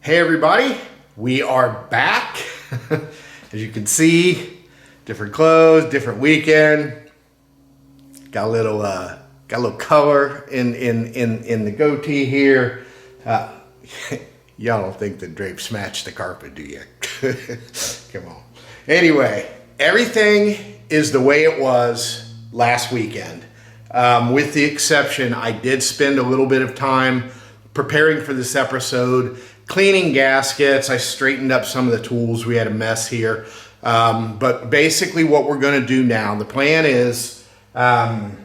Hey everybody, we are back. As you can see, different clothes, different weekend. Got a little color in the goatee here. Y'all don't think the drapes match the carpet, do you? Come on. Anyway, everything is the way it was last weekend. With the exception, I did spend a little bit of time preparing for this episode, cleaning gaskets. I straightened up some of the tools. We had a mess here. But basically what we're going to do now, the plan is, well,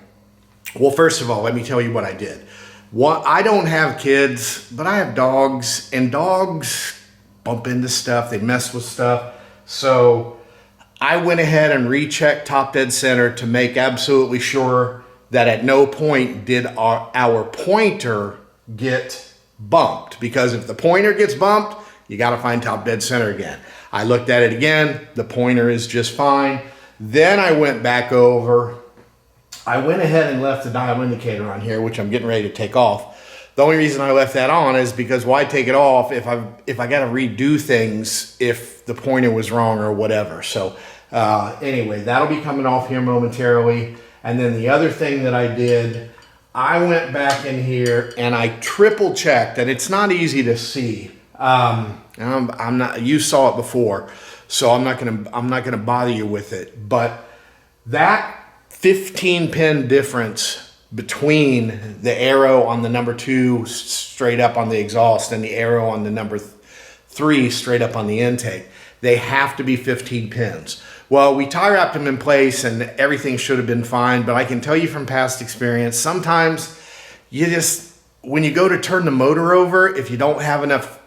first of all, let me tell you what I did. I don't have kids, but I have dogs, and dogs bump into stuff. They mess with stuff. So I went ahead and rechecked top dead center to make absolutely sure that at no point did our pointer get bumped, because if the pointer gets bumped, you got to find top dead center again. I looked at it again. The pointer is just fine. Then I went back over. I went ahead and left the dial indicator on here, which I'm getting ready to take off. The only reason I left that on is because why take it off if I got to redo things if the pointer was wrong or whatever. So anyway, that'll be coming off here momentarily. And then the other thing that I did, I went back in here and I triple checked, and it's not easy to see. I'm not. You saw it before, so I'm not gonna bother you with it. But that 15 pin difference between the arrow on the number 2 straight up on the exhaust and the arrow on the number 3 straight up on the intake, they have to be 15 pins. Well, we tie wrapped them in place and everything should have been fine, but I can tell you from past experience, sometimes when you go to turn the motor over, if you don't have enough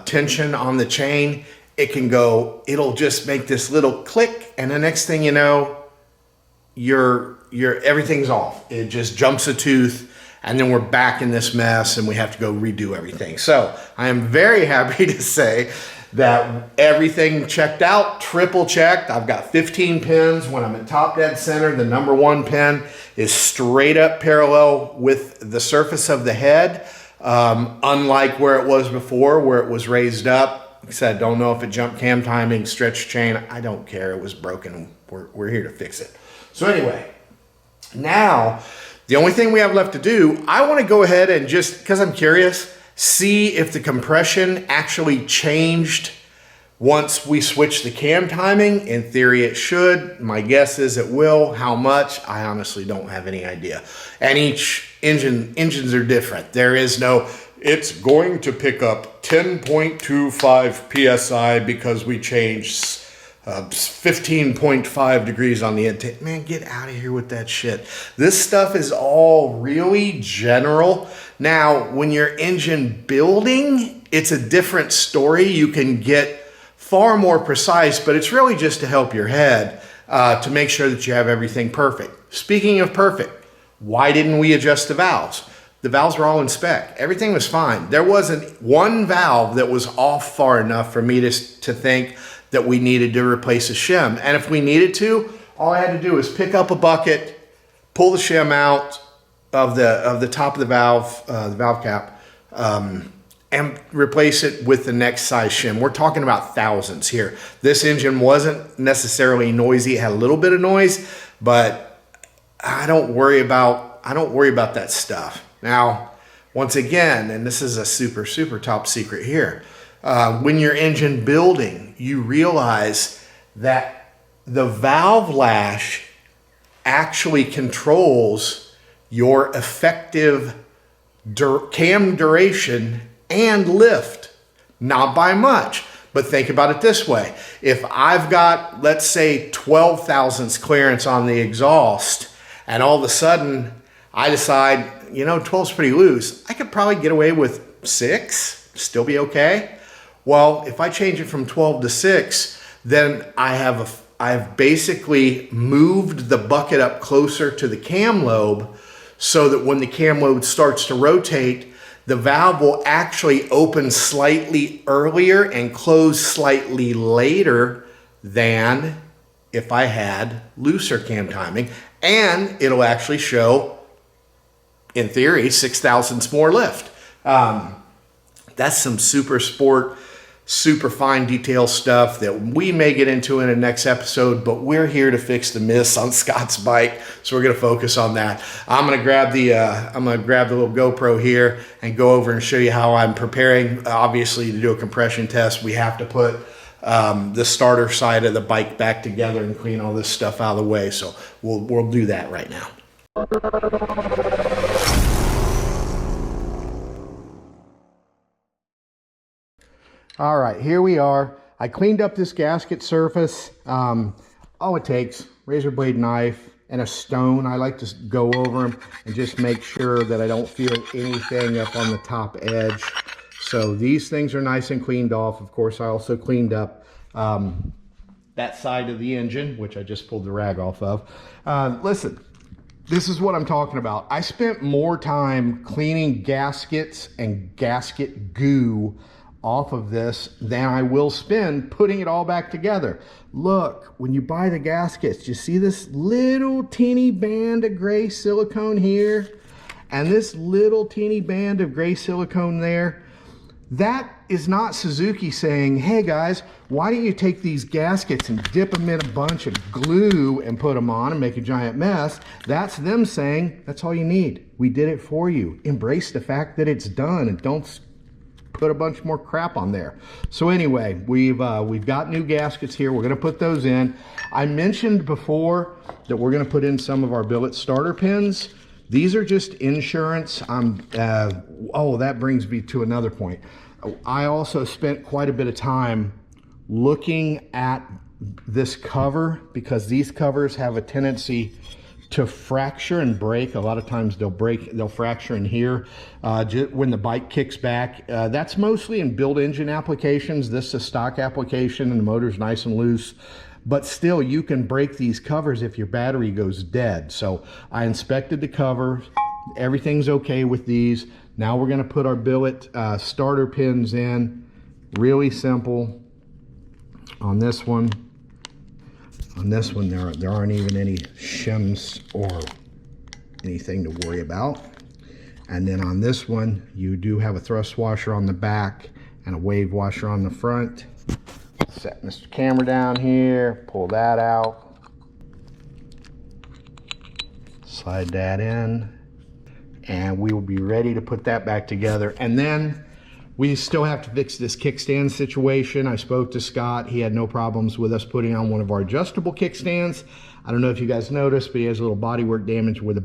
tension on the chain, it'll just make this little click, and the next thing you know, everything's off. It just jumps a tooth, and then we're back in this mess and we have to go redo everything. So I am very happy to say that everything checked out, triple checked. I've got 15 pins. When I'm at top dead center, the number 1 pin is straight up parallel with the surface of the head, unlike where it was before, where it was raised up. Like I said, don't know if it jumped cam timing, stretched chain. I don't care. It was broken. We're here to fix it. So anyway, now the only thing we have left to do, I want to go ahead and just, because I'm curious, see if the compression actually changed once we switch the cam timing. In theory, it should. My guess is it will. How much? I honestly don't have any idea. And each engines are different. There is no, it's going to pick up 10.25 PSI because we changed 15.5 degrees on the intake. Man, get out of here with that shit. This stuff is all really general. Now, when you're engine building, it's a different story. You can get far more precise, but it's really just to help your head to make sure that you have everything perfect. Speaking of perfect, why didn't we adjust the valves? The valves were all in spec. Everything was fine. There wasn't one valve that was off far enough for me to think that we needed to replace a shim. And if we needed to, all I had to do was pick up a bucket, pull the shim out of the top of the valve cap, and replace it with the next size shim. We're talking about thousands here. This engine wasn't necessarily noisy. It had a little bit of noise, but I don't worry about that stuff. Now, once again, and this is a super, super top secret here, when you're engine building, you realize that the valve lash actually controls your effective cam duration and lift. Not by much, but think about it this way. If I've got, let's say, 12 thousandths clearance on the exhaust, and all of a sudden I decide, 12's pretty loose, I could probably get away with 6, still be okay. Well, if I change it from 12 to 6, then I've basically moved the bucket up closer to the cam lobe so that when the cam lobe starts to rotate, the valve will actually open slightly earlier and close slightly later than if I had looser cam timing. And it'll actually show, in theory, 6 thousandths more lift. That's some super sport, super fine detail stuff that we may get into in the next episode, but we're here to fix the miss on Scott's bike, so we're going to focus on that. I'm going to grab the little GoPro here and go over and show you how I'm preparing. Obviously, to do a compression test, we have to put the starter side of the bike back together and clean all this stuff out of the way. So we'll do that right now. All right, here we are. I cleaned up this gasket surface. All it takes, razor blade knife and a stone. I like to go over them and just make sure that I don't feel anything up on the top edge. So these things are nice and cleaned off. Of course, I also cleaned up that side of the engine, which I just pulled the rag off of. Listen, this is what I'm talking about. I spent more time cleaning gaskets and gasket goo off of this than I will spend putting it all back together. Look, when you buy the gaskets, you see this little teeny band of gray silicone here and this little teeny band of gray silicone there. That is not Suzuki saying, hey guys, why don't you take these gaskets and dip them in a bunch of glue and put them on and make a giant mess. That's them saying, that's all you need. We did it for you. Embrace the fact that it's done and don't put a bunch more crap on there. So anyway, we've got new gaskets here. We're going to put those in. I mentioned before that we're going to put in some of our billet starter pins. These are just insurance. Oh, that brings me to another point. I also spent quite a bit of time looking at this cover because these covers have a tendency to fracture and break. A lot of times they'll fracture in here when the bike kicks back. That's mostly in build engine applications. This is a stock application and the motor's nice and loose, but still you can break these covers if your battery goes dead. So I inspected the cover. Everything's okay with these. Now we're going to put our billet starter pins in. Really simple. On this one, there aren't even any shims or anything to worry about. And then on this one, you do have a thrust washer on the back and a wave washer on the front. Set Mr. Camera down here, pull that out, slide that in, and we will be ready to put that back together. And then we still have to fix this kickstand situation. I spoke to Scott. He had no problems with us putting on one of our adjustable kickstands. I don't know if you guys noticed, but he has a little bodywork damage where the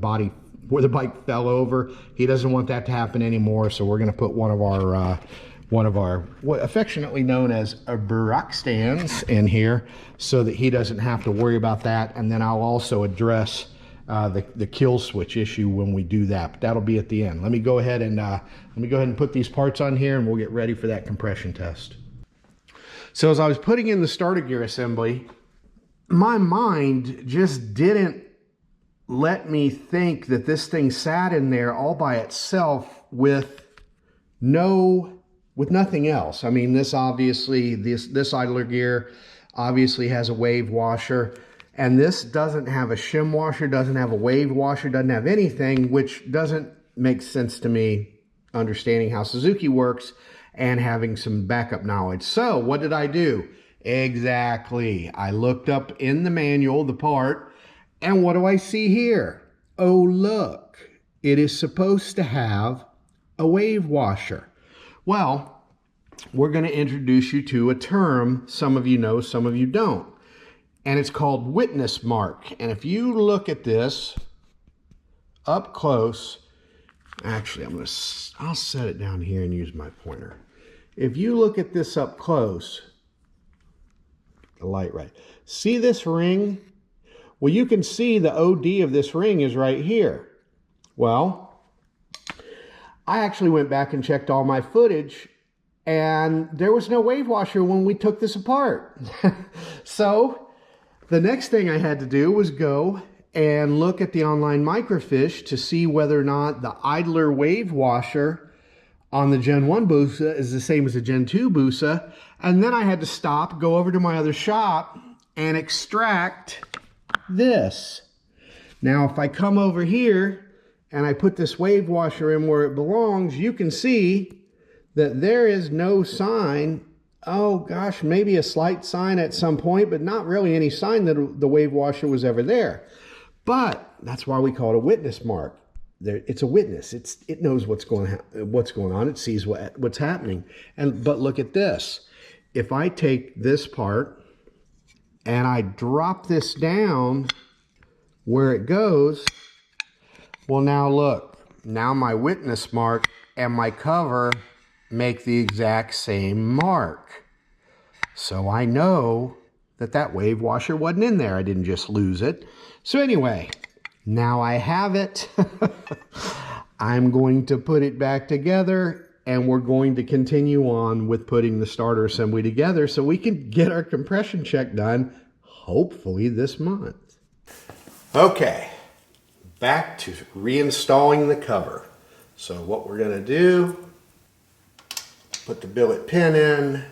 bike fell over. He doesn't want that to happen anymore, so we're going to put one of our what affectionately known as BrockSTANDs in here so that he doesn't have to worry about that. And then I'll also address the kill switch issue when we do that, but that'll be at the end. Let me go ahead and put these parts on here and we'll get ready for that compression test. So as I was putting in the starter gear assembly, my mind just didn't let me think that this thing sat in there all by itself with nothing else. I mean, this obviously, this idler gear obviously has a wave washer. And this doesn't have a shim washer, doesn't have a wave washer, doesn't have anything, which doesn't make sense to me, understanding how Suzuki works and having some backup knowledge. So what did I do? Exactly. I looked up in the manual, the part, and what do I see here? Oh, look, it is supposed to have a wave washer. Well, we're going to introduce you to a term some of you know, some of you don't. And it's called witness mark. And if you look at this up close, actually I'll set it down here and use my pointer. If you look at this up close, the light right, see this ring? Well, you can see the OD of this ring is right here. Well, I actually went back and checked all my footage and there was no wave washer when we took this apart. So the next thing I had to do was go and look at the online microfiche to see whether or not the idler wave washer on the Gen 1 Busa is the same as the Gen 2 Busa. And then I had to stop, go over to my other shop and extract this. Now, if I come over here and I put this wave washer in where it belongs, you can see that there is no sign. Oh gosh, maybe a slight sign at some point, but not really any sign that the wave washer was ever there. But that's why we call it a witness mark. It's a witness. It knows what's going on. It sees what's happening. But look at this. If I take this part and I drop this down where it goes, well, now look. Now my witness mark and my cover make the exact same mark. So I know that that wave washer wasn't in there. I didn't just lose it. So anyway, now I have it. I'm going to put it back together, and we're going to continue on with putting the starter assembly together so we can get our compression check done, hopefully this month. Okay, back to reinstalling the cover. So what we're going to do, put the billet pin in,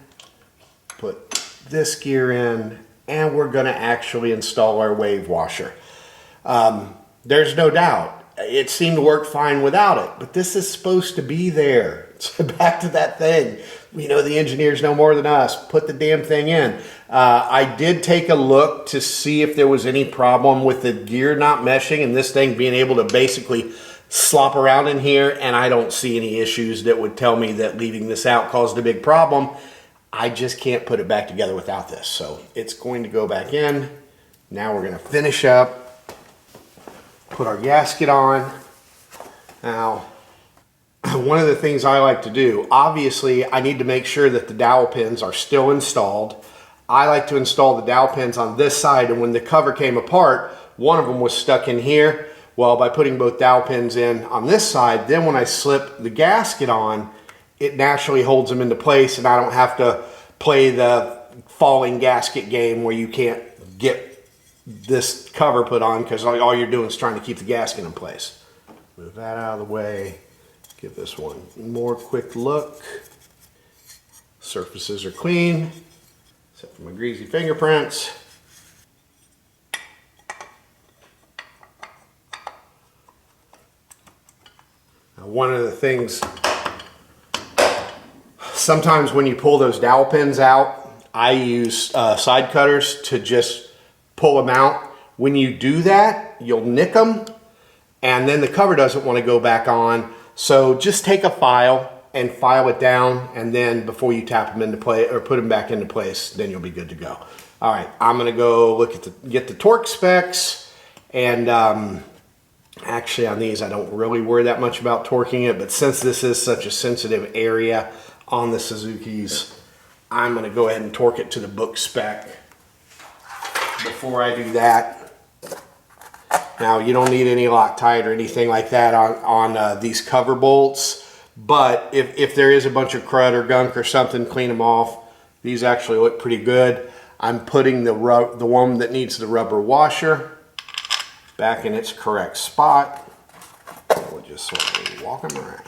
put this gear in, and we're going to actually install our wave washer. There's no doubt, it seemed to work fine without it, but this is supposed to be there. So back to that thing. We know the engineers know more than us. Put the damn thing in. I did take a look to see if there was any problem with the gear not meshing and this thing being able to basically slop around in here, and I don't see any issues that would tell me that leaving this out caused a big problem. I just can't put it back together without this. So it's going to go back in. Now we're going to finish up, put our gasket on. Now, one of the things I like to do, obviously I need to make sure that the dowel pins are still installed. I like to install the dowel pins on this side, and when the cover came apart, one of them was stuck in here. Well, by putting both dowel pins in on this side, then when I slip the gasket on, it naturally holds them into place, and I don't have to play the falling gasket game where you can't get this cover put on because all you're doing is trying to keep the gasket in place. Move that out of the way. Give this one more quick look. Surfaces are clean, except for my greasy fingerprints. Now, one of the things, sometimes when you pull those dowel pins out, I use side cutters to just pull them out. When you do that, you'll nick them, and then the cover doesn't want to go back on. So just take a file and file it down, and then before you tap them into place or put them back into place, then you'll be good to go. All right, I'm gonna go look at get the torque specs, and actually on these I don't really worry that much about torquing it, but since this is such a sensitive area on the Suzuki's, I'm gonna go ahead and torque it to the book spec. Before I do that, now you don't need any Loctite or anything like that on these cover bolts, but if there is a bunch of crud or gunk or something, clean them off. These actually look pretty good. I'm putting the one that needs the rubber washer back in its correct spot. We'll just sort of walk them around.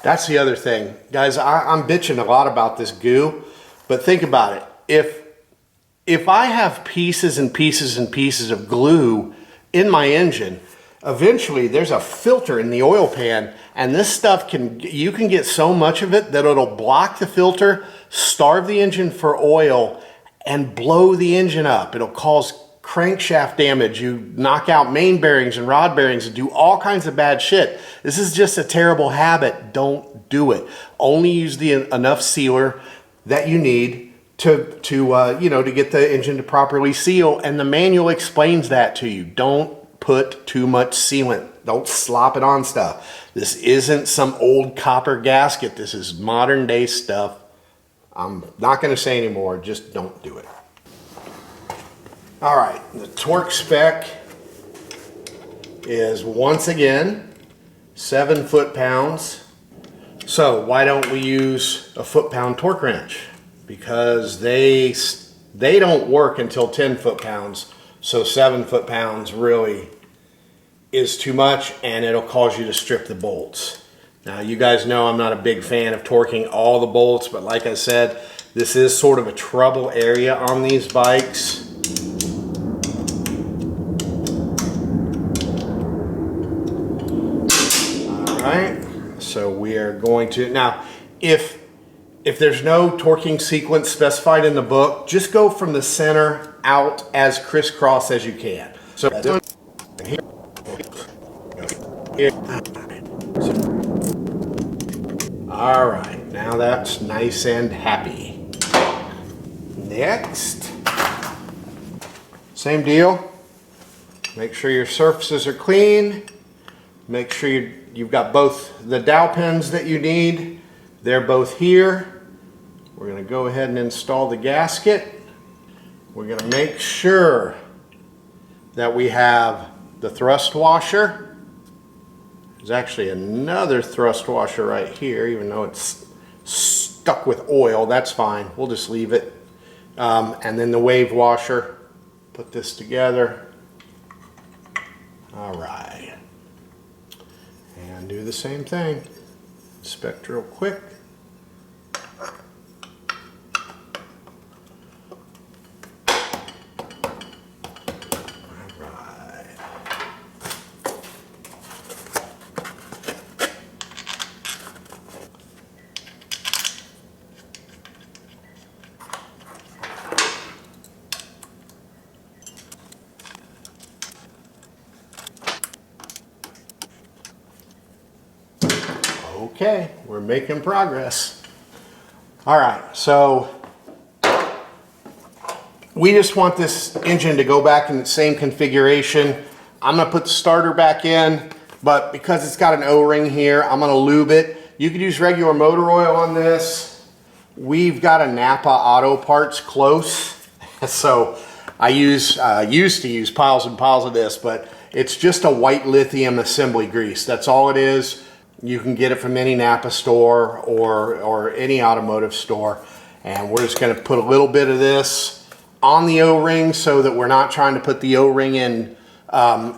That's the other thing. Guys, I'm bitching a lot about this goo, but think about it. If I have pieces and pieces and pieces of glue in my engine, eventually there's a filter in the oil pan, and this stuff you can get so much of it that it'll block the filter, starve the engine for oil, and blow the engine up. It'll cause crankshaft damage. You knock out main bearings and rod bearings and do all kinds of bad shit. This is just a terrible habit. Don't do it. Only use enough sealer that you need to get the engine to properly seal, and the manual explains that to you. Don't put too much sealant. Don't slop it on stuff. This isn't some old copper gasket. This is modern day stuff. I'm not going to say anymore. Just don't do it. All right, the torque spec is once again 7 foot-pounds. So why don't we use a foot-pound torque wrench? Because they don't work until 10 foot-pounds. So 7 foot-pounds really is too much, and it'll cause you to strip the bolts. Now, you guys know I'm not a big fan of torquing all the bolts, but like I said, this is sort of a trouble area on these bikes. So we are going to, now, if there's no torquing sequence specified in the book, just go from the center out as crisscross as you can. So all right, now that's nice and happy. Next, same deal. Make sure your surfaces are clean. Make sure you've got both the dowel pins that you need. They're both here. We're going to go ahead and install the gasket. We're going to make sure that we have the thrust washer. There's actually another thrust washer right here, even though it's stuck with oil. That's fine. We'll just leave it. And then the wave washer. Put this together. All right. And do the same thing. Inspect real quick. Okay, we're making progress. All right, so we just want this engine to go back in the same configuration. I'm gonna put the starter back in, but because it's got an O-ring here, I'm gonna lube it. You could use regular motor oil on this. We've got a Napa Auto Parts close, so I used to use piles and piles of this, but it's just a white lithium assembly grease. That's all it is. You can get it from any Napa store or any automotive store. And we're just going to put a little bit of this on the O-ring so that we're not trying to put the O-ring in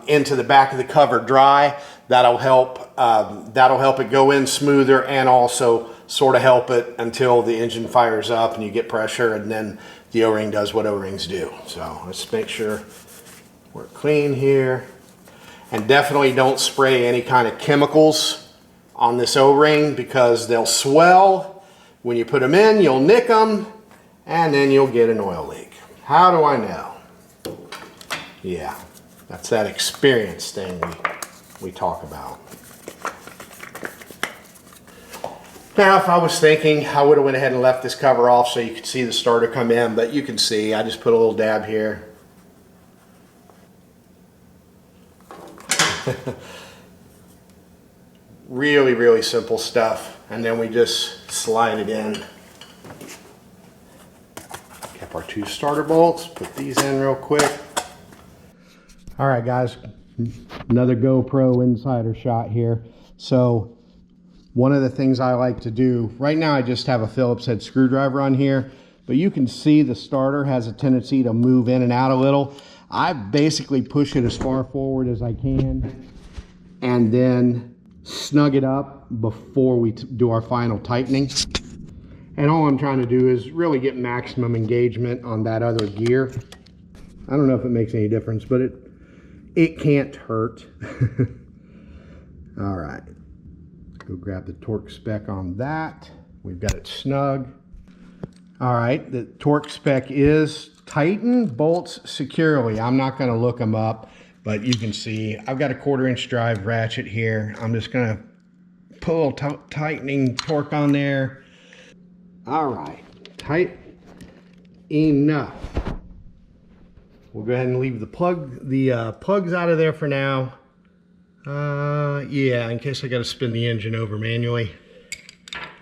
into the back of the cover dry. That'll help it go in smoother and also sort of help it until the engine fires up and you get pressure, and then the O-ring does what O-rings do. So let's make sure we're clean here. And definitely don't spray any kind of chemicals on this O-ring because they'll swell. When you put them in, you'll nick them, and then you'll get an oil leak. How do I know? Yeah, that's that experience thing we talk about. Now, if I was thinking, I would have went ahead and left this cover off so you could see the starter come in, but you can see, I just put a little dab here. Really, really simple stuff. And then we just slide it in. Kept our 2 starter bolts, put these in real quick. All right, guys, another GoPro insider shot here. So one of the things I like to do, right now I just have a Phillips head screwdriver on here, but you can see the starter has a tendency to move in and out a little. I basically push it as far forward as I can and then snug it up before we do our final tightening. And all I'm trying to do is really get maximum engagement on that other gear. I don't know if it makes any difference, but it can't hurt. All right, go grab the torque spec on that. We've got it snug. All right, the torque spec is tighten bolts securely. I'm not going to look them up, but you can see I've got a 1/4 inch drive ratchet here. I'm just going to put a little tightening torque on there. All right, tight enough. We'll go ahead and leave the plugs out of there for now. Yeah, in case I got to spin the engine over manually.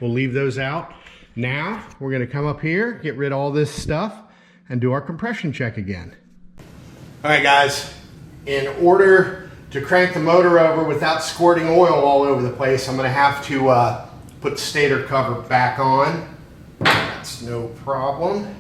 We'll leave those out. Now we're going to come up here, get rid of all this stuff, and do our compression check again. All right, guys. In order to crank the motor over without squirting oil all over the place, I'm going to have to put the stator cover back on. That's no problem.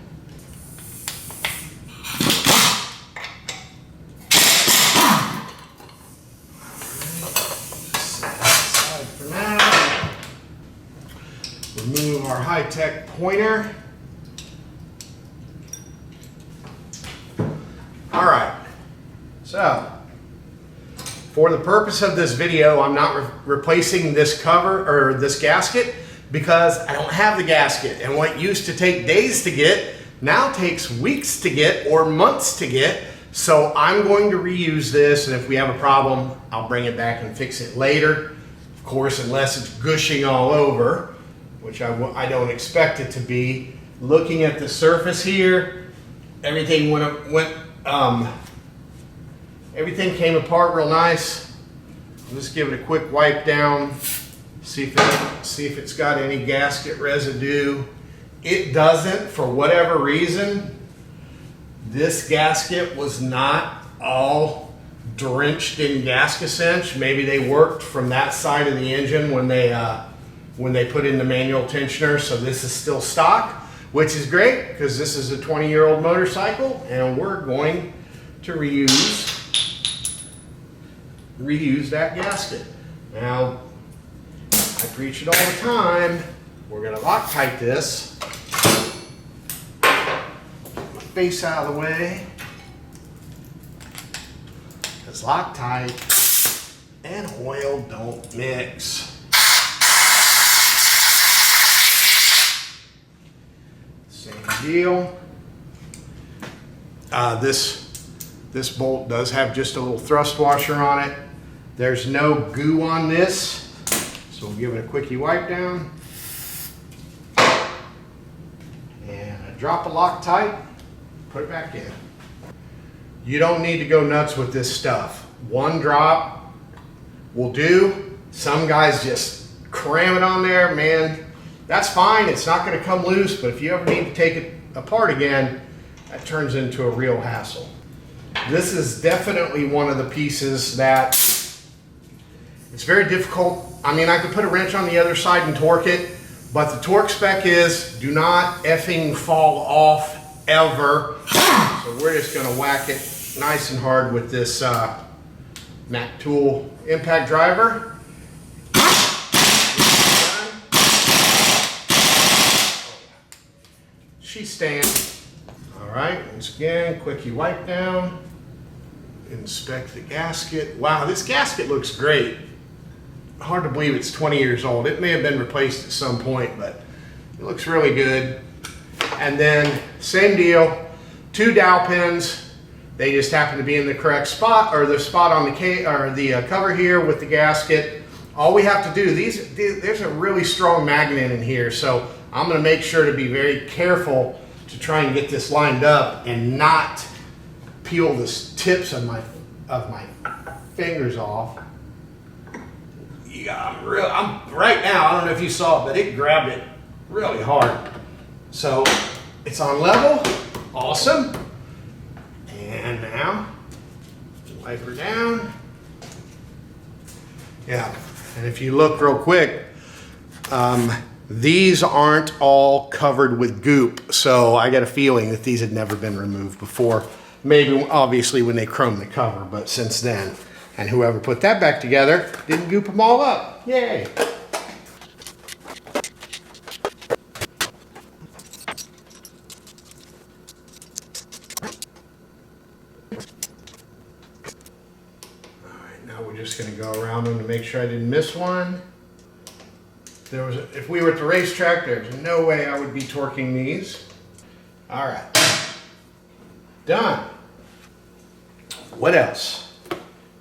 Remove our high-tech pointer. All right, so For the purpose of this video, I'm not replacing this cover or this gasket because I don't have the gasket. And what used to take days to get now takes weeks to get or months to get. So I'm going to reuse this, and if we have a problem, I'll bring it back and fix it later. Of course, unless it's gushing all over, which I don't expect it to be. Looking at the surface here, everything everything came apart real nice. I'll just give it a quick wipe down, see if it's got any gasket residue. It doesn't, for whatever reason. This gasket was not all drenched in gasket cinch. Maybe they worked from that side of the engine when they put in the manual tensioner. So this is still stock, which is great because this is a 20-year-old motorcycle, and we're going to reuse that gasket. Now, I preach it all the time. We're going to Loctite this. Face out of the way, because Loctite and oil don't mix. Same deal. This bolt does have just a little thrust washer on it. There's no goo on this, so we'll give it a quickie wipe down and a drop of Loctite. Put it back in. You don't need to go nuts with this stuff. One drop will do. Some guys just cram it on there, man. That's fine, it's not gonna come loose, but if you ever need to take it apart again, that turns into a real hassle. This is definitely one of the pieces that it's very difficult. I mean, I could put a wrench on the other side and torque it, but the torque spec is do not effing fall off ever. So we're just gonna whack it nice and hard with this Mac Tool impact driver. She stands. All right, once again, quickie wipe down. Inspect the gasket. Wow, this gasket looks great. Hard to believe it's 20 years old. It may have been replaced at some point, but it looks really good. And then same deal, 2 dowel pins. They just happen to be in the correct spot, or the spot on the cover here with the gasket. All we have to do, there's a really strong magnet in here, so I'm going to make sure to be very careful to try and get this lined up and not peel the tips of my fingers off. Yeah, I'm right now. I don't know if you saw it, but it grabbed it really hard. So it's on level, awesome. And now wipe her down. Yeah, and if you look real quick, these aren't all covered with goop, so I got a feeling that these had never been removed before. Maybe obviously when they chromed the cover, but since then. And whoever put that back together didn't goop them all up. Yay. We're just going to go around them to make sure I didn't miss one. If we were at the racetrack, there's no way I would be torquing these. All right, done. What else?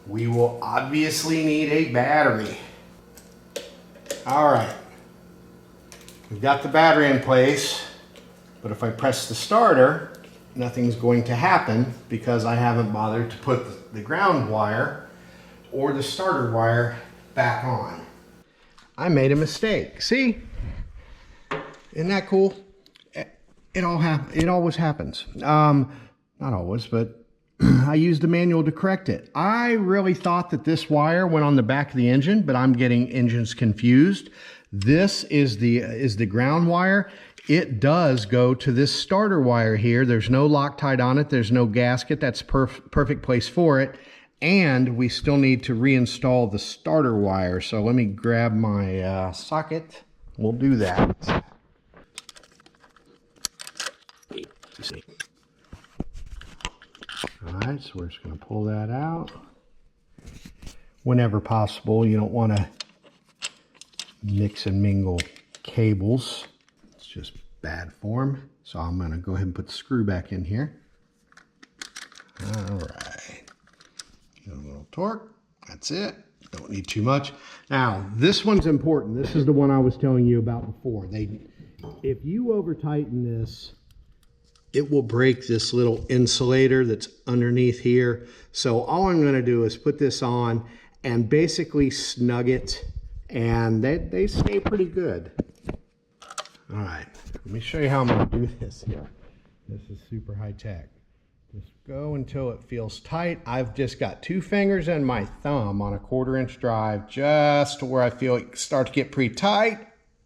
We will obviously need a battery. All right, we've got the battery in place, but if I press the starter, nothing's going to happen because I haven't bothered to put the ground wire or the starter wire back on. I made a mistake. See? Isn't that cool? It always happens. Not always, but I used the manual to correct it. I really thought that this wire went on the back of the engine, but I'm getting engines confused. This is the ground wire. It does go to this starter wire here. There's no Loctite on it. There's no gasket. That's perfect place for it. And we still need to reinstall the starter wire. So let me grab my socket. We'll do that. All right, so we're just going to pull that out. whenever possible. You don't want to mix and mingle cables. It's just bad form. So I'm going to go ahead and put the screw back in here. All right. Give it a little torque. That's it. Don't need too much. Now, this one's important. This is the one I was telling you about before. If you over tighten this, it will break this little insulator that's underneath here. So all I'm going to do is put this on and basically snug it, and they stay pretty good. All right, let me show you how I'm going to do this here. This is super high tech. Just go until it feels tight. I've just got 2 fingers and my thumb on a 1/4-inch drive just to where I feel it start to get pretty tight.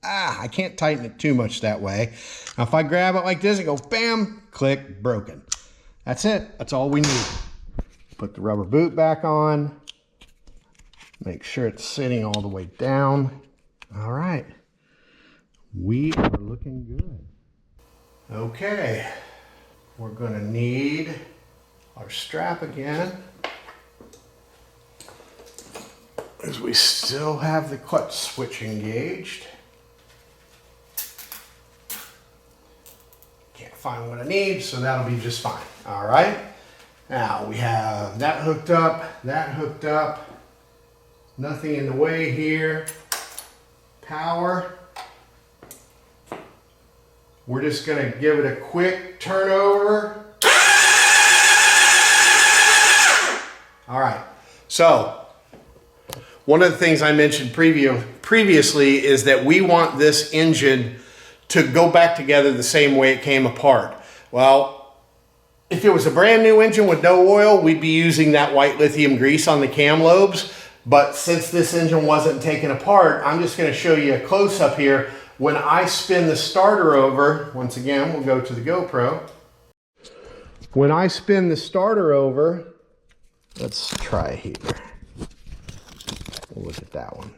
I can't tighten it too much that way. Now if I grab it like this, it goes bam, click, broken. That's it. That's all we need. Put the rubber boot back on. Make sure it's sitting all the way down. All right. We are looking good. Okay. We're going to need our strap again, as we still have the clutch switch engaged. Can't find what I need, so that'll be just fine. All right. Now we have that hooked up, nothing in the way here. Power. We're just going to give it a quick turnover. All right. So, one of the things I mentioned previously is that we want this engine to go back together the same way it came apart. Well, if it was a brand new engine with no oil, we'd be using that white lithium grease on the cam lobes. But since this engine wasn't taken apart, I'm just going to show you a close-up here. When I spin the starter over, once again, we'll go to the GoPro. When I spin the starter over, let's try here. We'll look at that one.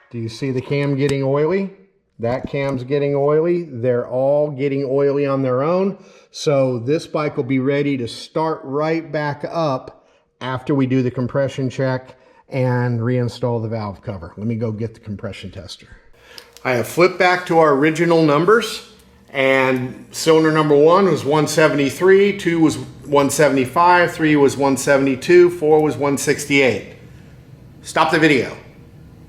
Do you see the cam getting oily? That cam's getting oily. They're all getting oily on their own. So this bike will be ready to start right back up after we do the compression check and reinstall the valve cover. Let me go get the compression tester. I have flipped back to our original numbers, and cylinder number 1 was 173, 2 was 175, 3 was 172, 4 was 168. Stop the video.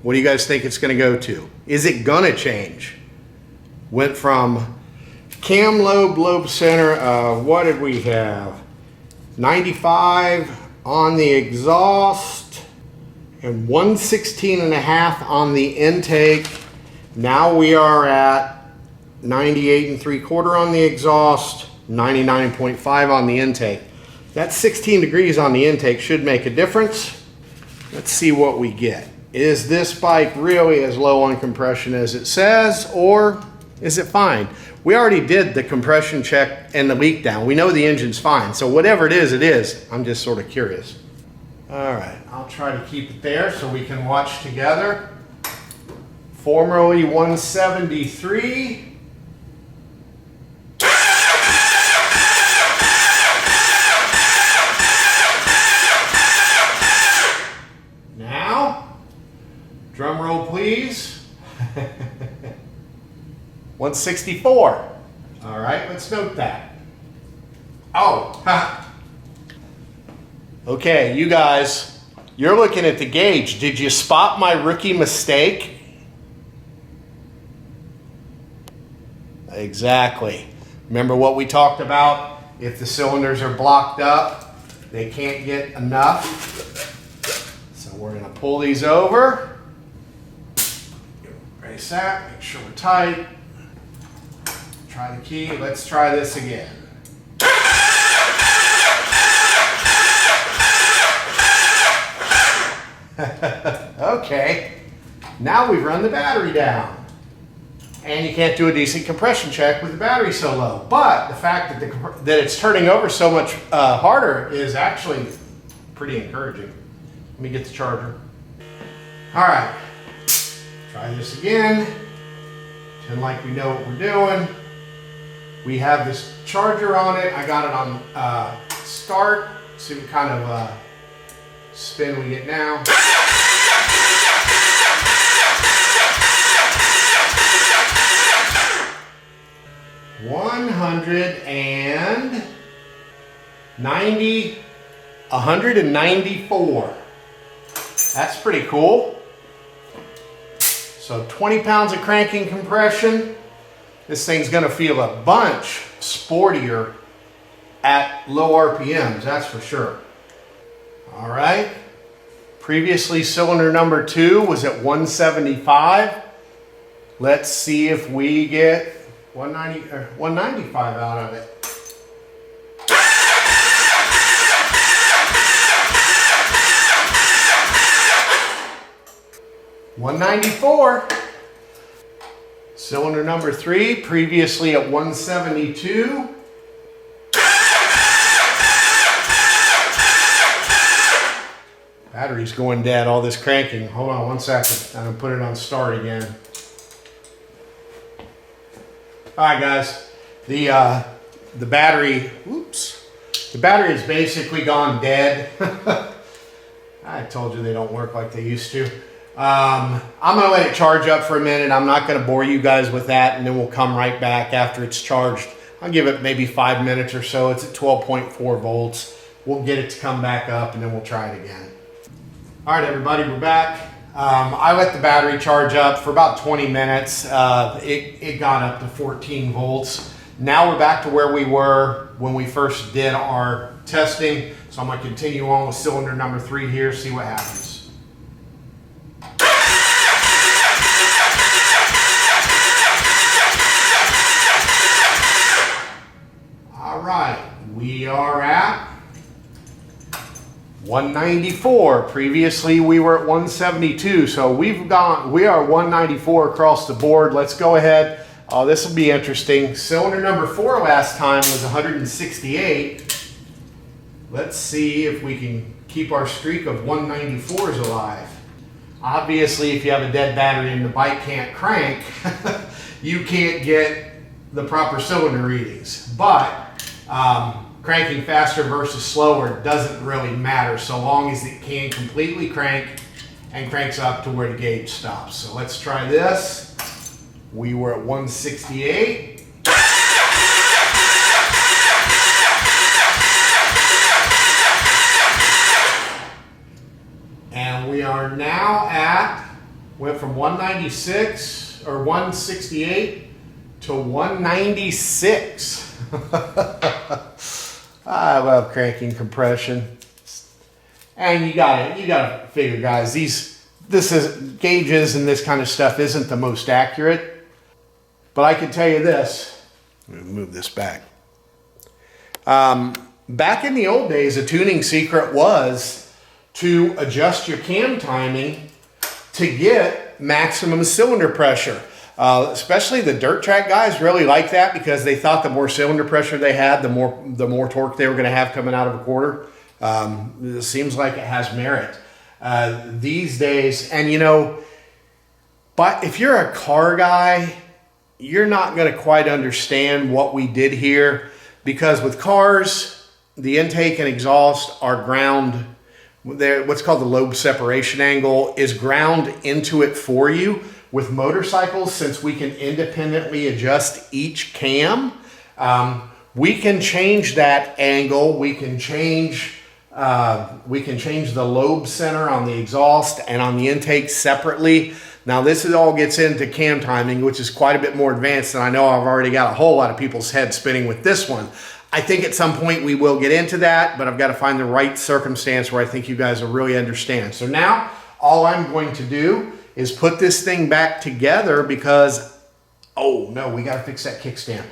What do you guys think it's gonna go to? Is it gonna change? Went from cam lobe center of, what did we have? 95 on the exhaust, and 116.5 on the intake. Now we are at 98 3/4 on the exhaust, 99.5 on the intake. That 16 degrees on the intake should make a difference. Let's see what we get. Is this bike really as low on compression as it says, or is it fine? We already did the compression check and the leak down. We know the engine's fine, so whatever it is, it is. I'm just sort of curious. All right, I'll try to keep it there so we can watch together. Formerly 173. Now, drum roll please. 164. All right, let's note that. Oh, ha. Okay, you guys, you're looking at the gauge. Did you spot my rookie mistake? Exactly. Remember what we talked about? If the cylinders are blocked up, they can't get enough. So we're going to pull these over. Brace that, make sure we're tight. Try the key. Let's try this again. Okay, now we've run the battery down. And you can't do a decent compression check with the battery so low. But the fact that it's turning over so much harder is actually pretty encouraging. Let me get the charger. All right, try this again. Pretend like we know what we're doing. We have this charger on it. I got it on start. See what kind of spin we get now. $194. That's pretty cool. So 20 pounds of cranking compression. This thing's gonna feel a bunch sportier at low RPMs, that's for sure. All right. Previously, cylinder number 2 was at 175. Let's see if we get 195 out of it. $194. Cylinder number 3, previously at 172. Battery's going dead, all this cranking. Hold on one second. I'm gonna put it on start again. All right, guys. The battery, the battery has basically gone dead. I told you they don't work like they used to. I'm gonna let it charge up for a minute. I'm not gonna bore you guys with that, and then we'll come right back after it's charged. I'll give it maybe 5 minutes or so. It's at 12.4 volts. We'll get it to come back up, and then we'll try it again. All right, everybody, we're back. I let the battery charge up for about 20 minutes. It got up to 14 volts. Now we're back to where we were when we first did our testing. So I'm gonna continue on with cylinder number 3 here, see what happens. All right, we are at 194. Previously we were at 172, so we are 194 across the board. Let's go ahead. This will be interesting. Cylinder number 4 last time was 168. Let's see if we can keep our streak of 194s alive. Obviously, if you have a dead battery and the bike can't crank, you can't get the proper cylinder readings. But cranking faster versus slower doesn't really matter so long as it can completely crank and cranks up to where the gauge stops. So let's try this. We were at 168. And we are now went from 196 or 168 to 196. I love cranking compression. And you gotta figure, guys, gauges and this kind of stuff isn't the most accurate. But I can tell you this. I'm gonna move this back. Back in the old days, a tuning secret was to adjust your cam timing to get maximum cylinder pressure. Especially the dirt track guys really like that because they thought the more cylinder pressure they had, the more torque they were going to have coming out of a quarter. It seems like it has merit these days. And but if you're a car guy, you're not going to quite understand what we did here, because with cars, the intake and exhaust are ground. What's called the lobe separation angle is ground into it for you. With motorcycles, since we can independently adjust each cam, we can change that angle. We can change the lobe center on the exhaust and on the intake separately. Now this all gets into cam timing, which is quite a bit more advanced, and I know I've already got a whole lot of people's heads spinning with this one. I think at some point we will get into that, but I've got to find the right circumstance where I think you guys will really understand. So now all I'm going to do is put this thing back together because, oh no, we got to fix that kickstand.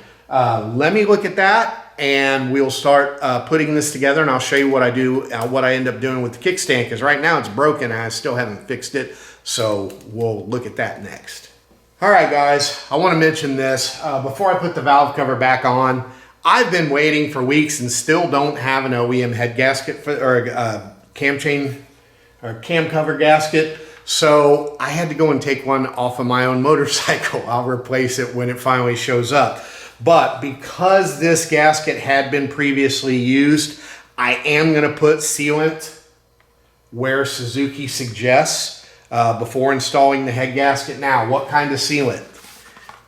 Let me look at that and we'll start putting this together, and I'll show you what I do, what I end up doing with the kickstand, because right now it's broken and I still haven't fixed it. So we'll look at that next. All right, guys, I want to mention this before I put the valve cover back on. I've been waiting for weeks and still don't have an OEM head gasket or cam chain or cam cover gasket. So I had to go and take one off of my own motorcycle. I'll replace it when it finally shows up. But because this gasket had been previously used, I am going to put sealant where Suzuki suggests before installing the head gasket. Now, what kind of sealant?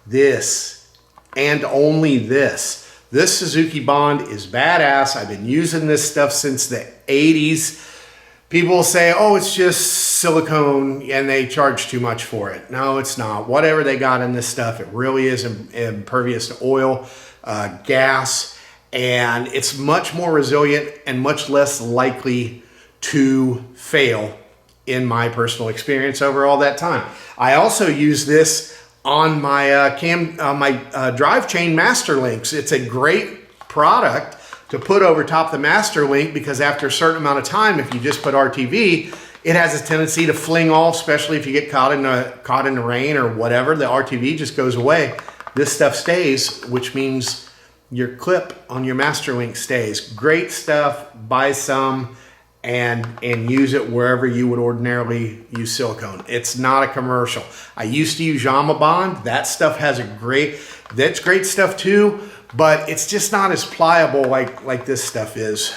This and only this. This Suzuki Bond is badass. I've been using this stuff since the 80s. People say, oh, it's just silicone and they charge too much for it. No, it's not. Whatever they got in this stuff, it really is impervious to oil, gas, and it's much more resilient and much less likely to fail in my personal experience over all that time. I also use this on my drive chain master links. It's a great product to put over top the master link because after a certain amount of time, if you just put RTV, it has a tendency to fling off, especially if you get caught in the rain or whatever. The RTV just goes away. This stuff stays, which means your clip on your master link stays. Great stuff. Buy some and use it wherever you would ordinarily use silicone. It's not a commercial. I used to use Jama Bond. That stuff has that's great stuff too, but it's just not as pliable like this stuff is.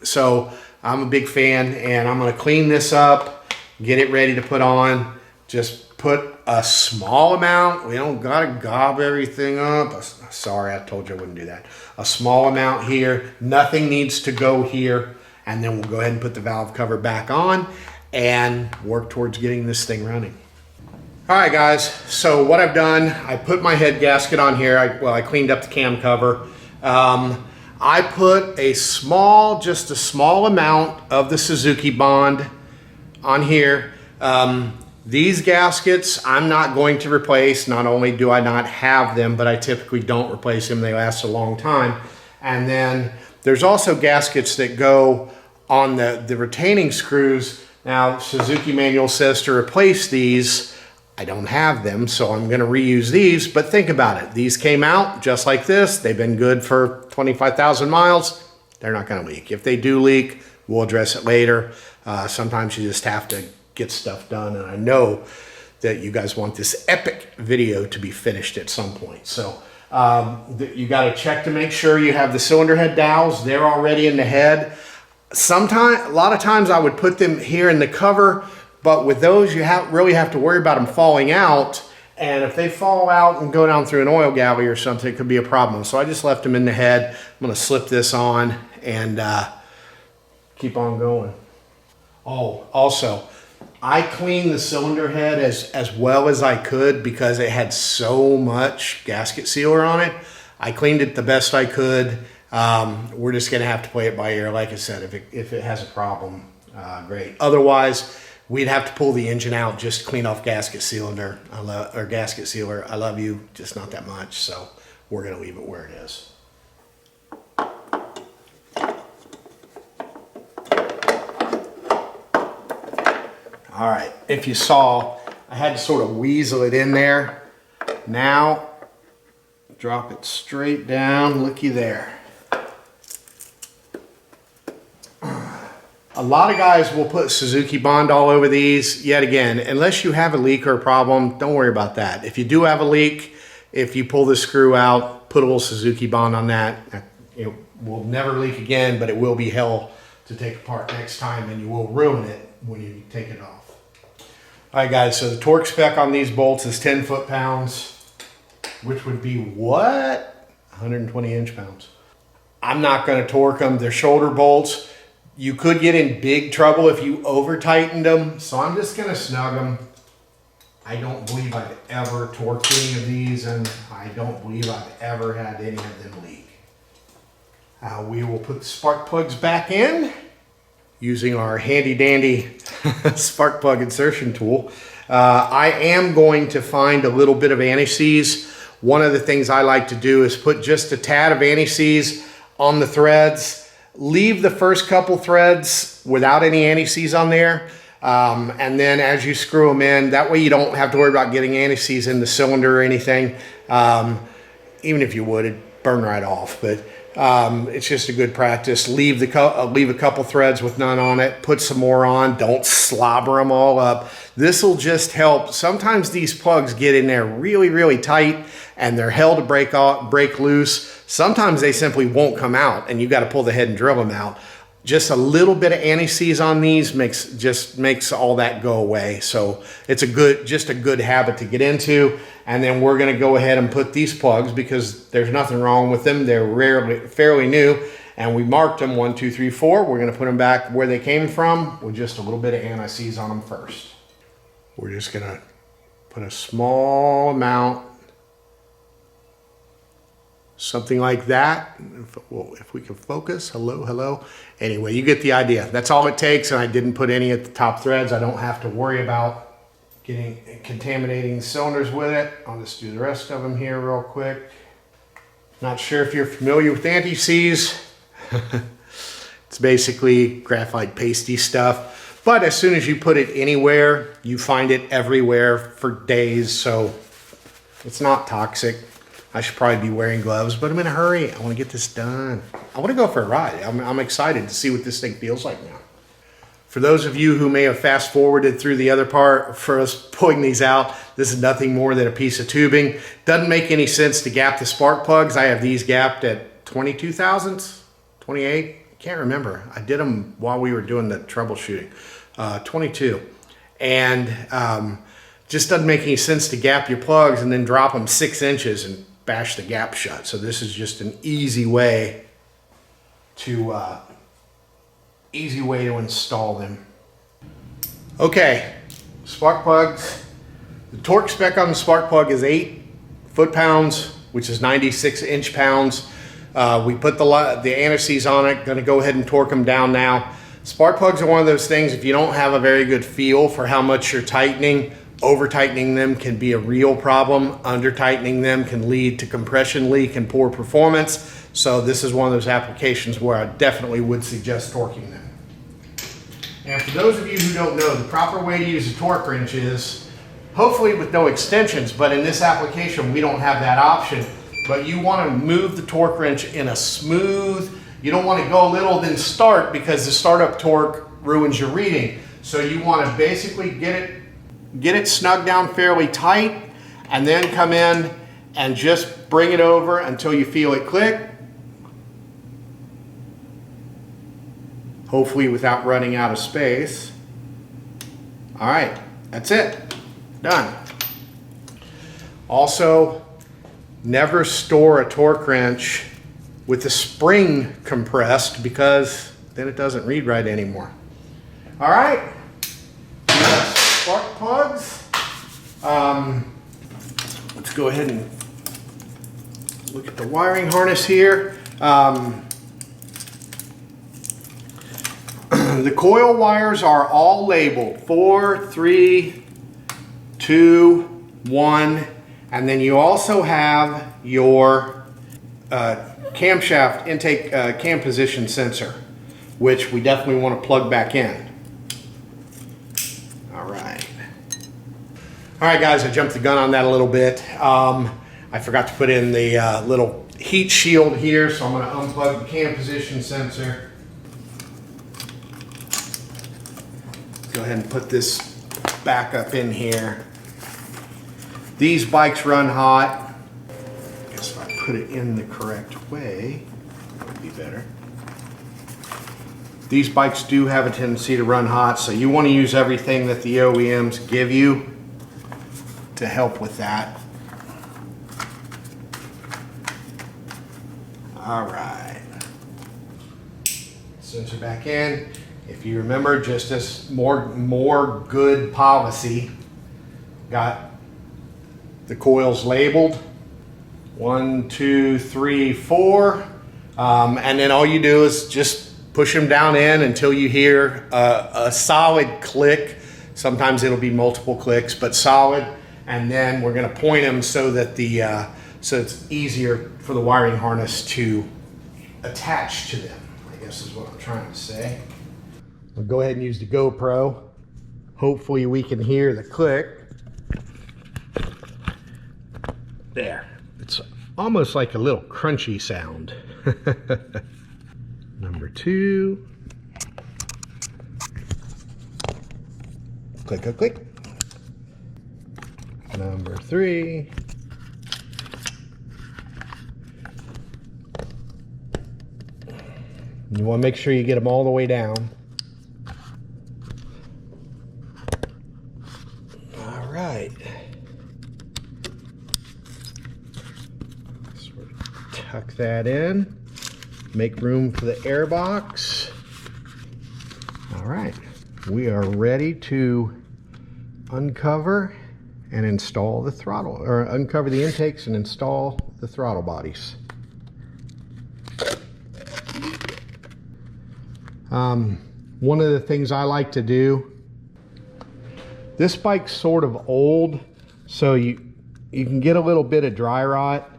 So I'm a big fan, and I'm gonna clean this up, get it ready to put on. Just put a small amount. We don't gotta gob everything up. Sorry, I told you I wouldn't do that. A small amount here. Nothing needs to go here. And then we'll go ahead and put the valve cover back on and work towards getting this thing running. All right, guys, so what I've done, I put my head gasket on here. I cleaned up the cam cover. I put just a small amount of the Suzuki Bond on here. These gaskets, I'm not going to replace. Not only do I not have them, but I typically don't replace them. They last a long time. And then there's also gaskets that go on the retaining screws. Now, Suzuki manual says to replace these. I don't have them, so I'm gonna reuse these, but think about it. These came out just like this. They've been good for 25,000 miles. They're not gonna leak. If they do leak, we'll address it later. Sometimes you just have to get stuff done, and I know that you guys want this epic video to be finished at some point. So you got to check to make sure you have the cylinder head dowels. They're already in the head. A lot of times I would put them here in the cover, but with those you really have to worry about them falling out. And if they fall out and go down through an oil galley or something, it could be a problem. So I just left them in the head. I'm going to slip this on and keep on going. Oh, also, I cleaned the cylinder head as well as I could because it had so much gasket sealer on it. I cleaned it the best I could. We're just gonna have to play it by ear. Like I said, if it has a problem, great. Otherwise, we'd have to pull the engine out just to clean off gasket cylinder or gasket sealer. I love you, just not that much. So we're gonna leave it where it is. All right, if you saw, I had to sort of weasel it in there. Now, drop it straight down, looky there. A lot of guys will put Suzuki Bond all over these. Yet again, unless you have a leak or a problem, don't worry about that. If you do have a leak, if you pull the screw out, put a little Suzuki Bond on that. It will never leak again, but it will be hell to take apart next time, and you will ruin it when you take it off. All right, guys, so the torque spec on these bolts is 10 foot-pounds, which would be what? 120 inch-pounds. I'm not going to torque them. They're shoulder bolts. You could get in big trouble if you over-tightened them, so I'm just going to snug them. I don't believe I've ever torqued any of these, and I don't believe I've ever had any of them leak. We will put the spark plugs back in using our handy-dandy spark plug insertion tool. I am going to find a little bit of anti-seize. One of the things I like to do is put just a tad of anti-seize on the threads. Leave the first couple threads without any anti-seize on there. And then as you screw them in, that way you don't have to worry about getting anti-seize in the cylinder or anything. Even if you would, it'd burn right off. But it's just a good practice. Leave a couple threads with none on it. Put some more on. Don't slobber them all up. This will just help. Sometimes these plugs get in there really, really tight, and they're hell to break loose. Sometimes they simply won't come out and you got to pull the head and drill them out. Just a little bit of anti-seize on these makes all that go away. So it's just a good habit to get into. And then we're going to go ahead and put these plugs, because there's nothing wrong with them. They're fairly new, and we marked them 1, 2, 3, 4. We're going to put them back where they came from with just a little bit of anti-seize on them first. We're just going to put a small amount, something like that. If we can focus, hello. Anyway, you get the idea. That's all it takes, and I didn't put any at the top threads. I don't have to worry about contaminating cylinders with it. I'll just do the rest of them here real quick. Not sure if you're familiar with anti-seize. It's basically graphite pasty stuff, but as soon as you put it anywhere, you find it everywhere for days, so it's not toxic. I should probably be wearing gloves, but I'm in a hurry. I want to get this done. I want to go for a ride. I'm excited to see what this thing feels like now. For those of you who may have fast forwarded through the other part for us pulling these out, this is nothing more than a piece of tubing. Doesn't make any sense to gap the spark plugs. I have these gapped at 22 thousandths, 28, can't remember. I did them while we were doing the troubleshooting, 22. And just doesn't make any sense to gap your plugs and then drop them 6 inches and bash the gap shut. So this is just an easy way to install them. Okay, spark plugs. The torque spec on the spark plug is 8 foot-pounds, which is 96 inch-pounds. We put the anti-seize on it. Going to go ahead and torque them down now. Spark plugs are one of those things, if you don't have a very good feel for how much you're tightening, over-tightening them can be a real problem. Under-tightening them can lead to compression leak and poor performance. So this is one of those applications where I definitely would suggest torquing them. And for those of you who don't know, the proper way to use a torque wrench is, hopefully with no extensions, but in this application we don't have that option. But you want to move the torque wrench in a smooth, you don't want to go little then start, because the startup torque ruins your reading. So you want to basically get it snug down fairly tight, and then come in and just bring it over until you feel it click. Hopefully without running out of space. All right, that's it, done. Also, never store a torque wrench with the spring compressed, because then it doesn't read right anymore. All right, spark plugs. Let's go ahead and look at the wiring harness here. The coil wires are all labeled 4, 3, 2, 1, and then you also have your camshaft intake cam position sensor, which we definitely want to plug back in. All right guys, I jumped the gun on that a little bit. I forgot to put in the little heat shield here, so I'm going to unplug the cam position sensor. Go ahead and put this back up in here. These bikes run hot. I guess if I put it in the correct way, that would be better. These bikes do have a tendency to run hot, so you want to use everything that the OEMs give you to help with that. All right. Sensor back in. If you remember, just as more good policy, got the coils labeled 1, 2, 3, 4, and then all you do is just push them down in until you hear a solid click. Sometimes it'll be multiple clicks, but solid. And then we're going to point them so that so it's easier for the wiring harness to attach to them, I guess is what I'm trying to say. I'll go ahead and use the GoPro. Hopefully we can hear the click. There. It's almost like a little crunchy sound. Number 2. Click, click, click. Number 3. You want to make sure you get them all the way down. All right. Sort of tuck that in. Make room for the airbox. All right. We are ready to uncover and install the throttle, or uncover the intakes and install the throttle bodies. One of the things I like to do, this bike's sort of old, so you can get a little bit of dry rot.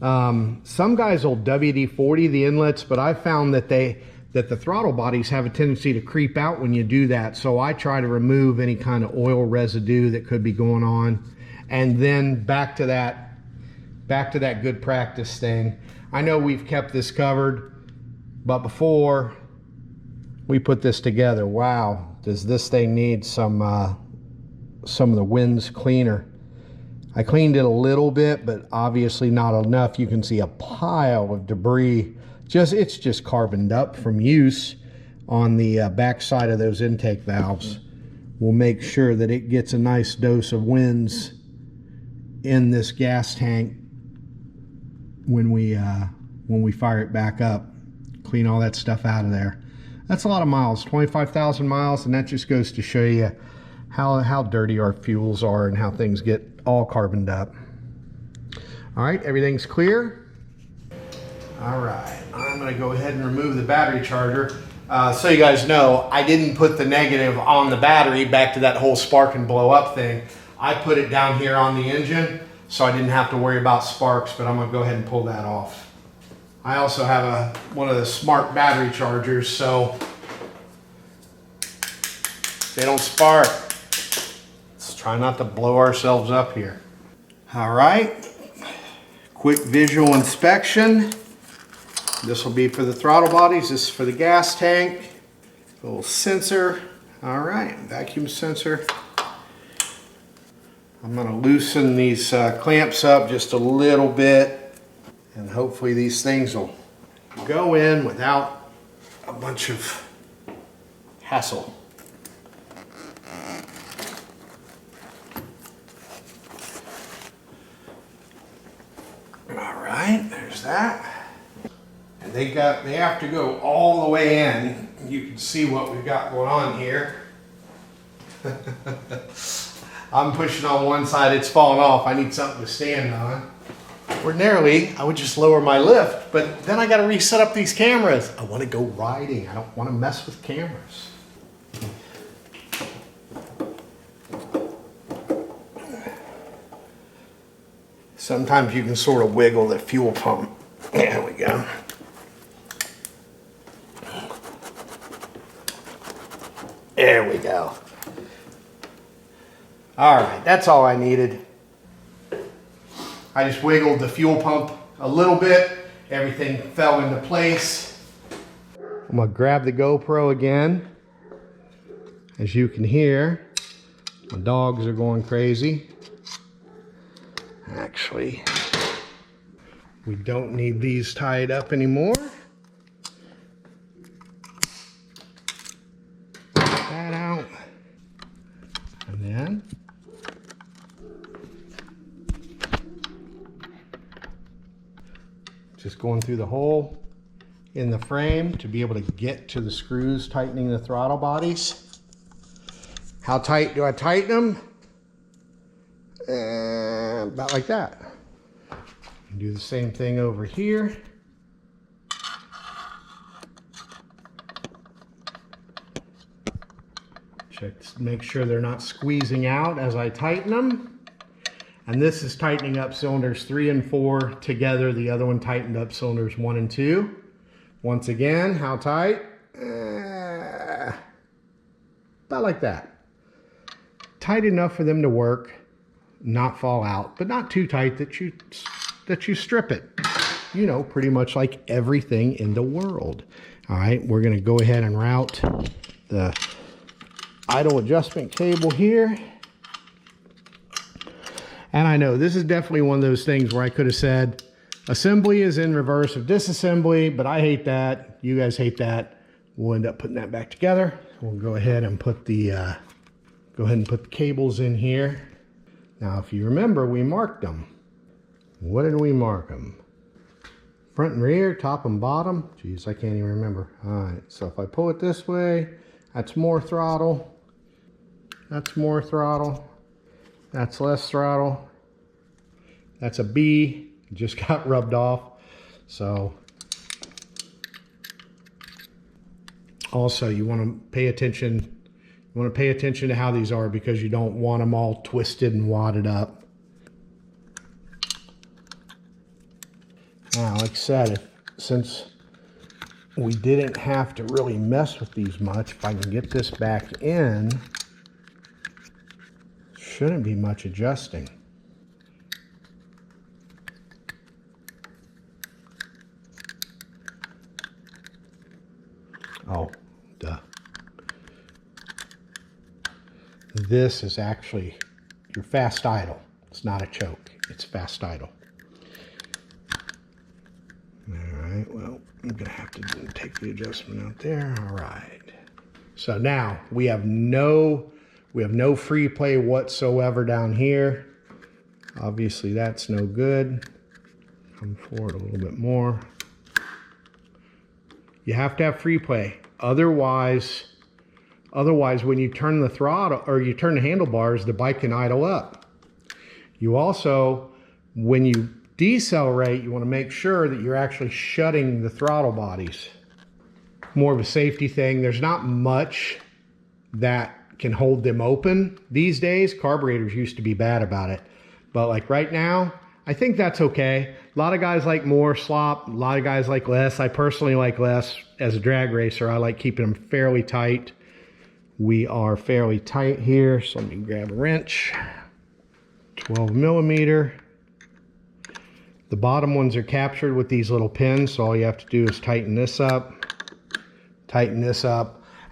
Some guys will WD-40 the inlets, but I found that the throttle bodies have a tendency to creep out when you do that. So I try to remove any kind of oil residue that could be going on. And then back to that good practice thing. I know we've kept this covered, but before we put this together, wow, does this thing need some of the winds cleaner. I cleaned it a little bit, but obviously not enough. You can see a pile of debris. It's just carboned up from use on the back side of those intake valves. We'll make sure that it gets a nice dose of winds in this gas tank when we fire it back up. Clean all that stuff out of there. That's a lot of miles, 25,000 miles, and that just goes to show you how dirty our fuels are and how things get all carboned up. All right, everything's clear. All right, I'm gonna go ahead and remove the battery charger. So you guys know, I didn't put the negative on the battery, back to that whole spark and blow up thing. I put it down here on the engine, so I didn't have to worry about sparks, but I'm gonna go ahead and pull that off. I also have one of the smart battery chargers, so they don't spark. Let's try not to blow ourselves up here. All right, quick visual inspection. This will be for the throttle bodies. This is for the gas tank. A little sensor. All right, vacuum sensor. I'm gonna loosen these clamps up just a little bit, and hopefully these things will go in without a bunch of hassle. All right, there's that. And they have to go all the way in. You can see what we've got going on here. I'm pushing on one side, it's falling off. I need something to stand on. Ordinarily, I would just lower my lift, but then I got to reset up these cameras. I want to go riding. I don't want to mess with cameras. Sometimes you can sort of wiggle the fuel pump. There we go. There we go. All right, that's all I needed. I just wiggled the fuel pump a little bit. Everything fell into place. I'm gonna grab the GoPro again. As you can hear, my dogs are going crazy. Actually, we don't need these tied up anymore. Get that out. And then just going through the hole in the frame to be able to get to the screws tightening the throttle bodies. How tight do I tighten them? About like that. Do the same thing over here. Check, make sure they're not squeezing out as I tighten them. And this is tightening up cylinders 3 and 4 together. The other one tightened up cylinders 1 and 2. Once again, how tight? About like that. Tight enough for them to work, not fall out, but not too tight that you strip it. You know, pretty much like everything in the world. All right, we're gonna go ahead and route the idle adjustment cable here. And I know this is definitely one of those things where I could have said, Assembly is in reverse of disassembly, but I hate that. You guys hate that. We'll end up putting that back together. We'll go ahead and put the cables in here. Now, if you remember, we marked them. What did we mark them? Front and rear, top and bottom. Geez, I can't even remember. All right, so if I pull it this way, that's more throttle. That's more throttle. That's less throttle. That's a B. It just got rubbed off. So also you want to pay attention. You want to pay attention to how these are, because you don't want them all twisted and wadded up. Now, like I said, since we didn't have to really mess with these much, if I can get this back in, shouldn't be much adjusting. Oh, duh. This is actually your fast idle. It's not a choke, it's fast idle. All right, well, I'm gonna have to take the adjustment out there. All right. So now we have no free play whatsoever down here. Obviously that's no good. Come forward a little bit more. You have to have free play. Otherwise when you turn the throttle or you turn the handlebars, the bike can idle up. You also, when you decelerate, you want to make sure that you're actually shutting the throttle bodies. More of a safety thing. There's not much that can hold them open these days. Carburetors used to be bad about it, but like right now, I think that's okay. A lot of guys like more slop, a lot of guys like less. I personally like less. As a drag racer, I like keeping them fairly tight. We are fairly tight here, so let me grab a wrench. 12 millimeter. The bottom ones are captured with these little pins, so all you have to do is tighten this up,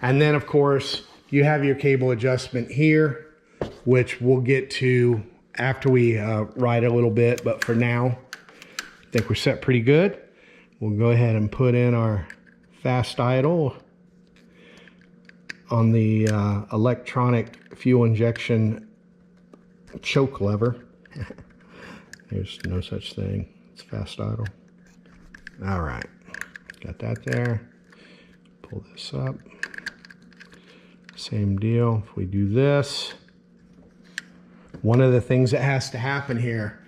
and then of course you have your cable adjustment here, which we'll get to after we ride a little bit, but for now I think we're set pretty good. We'll go ahead and put in our fast idle on the electronic fuel injection choke lever. There's no such thing. It's fast idle. All right, got that there. Pull this up. Same deal. If we do this, one of the things that has to happen here,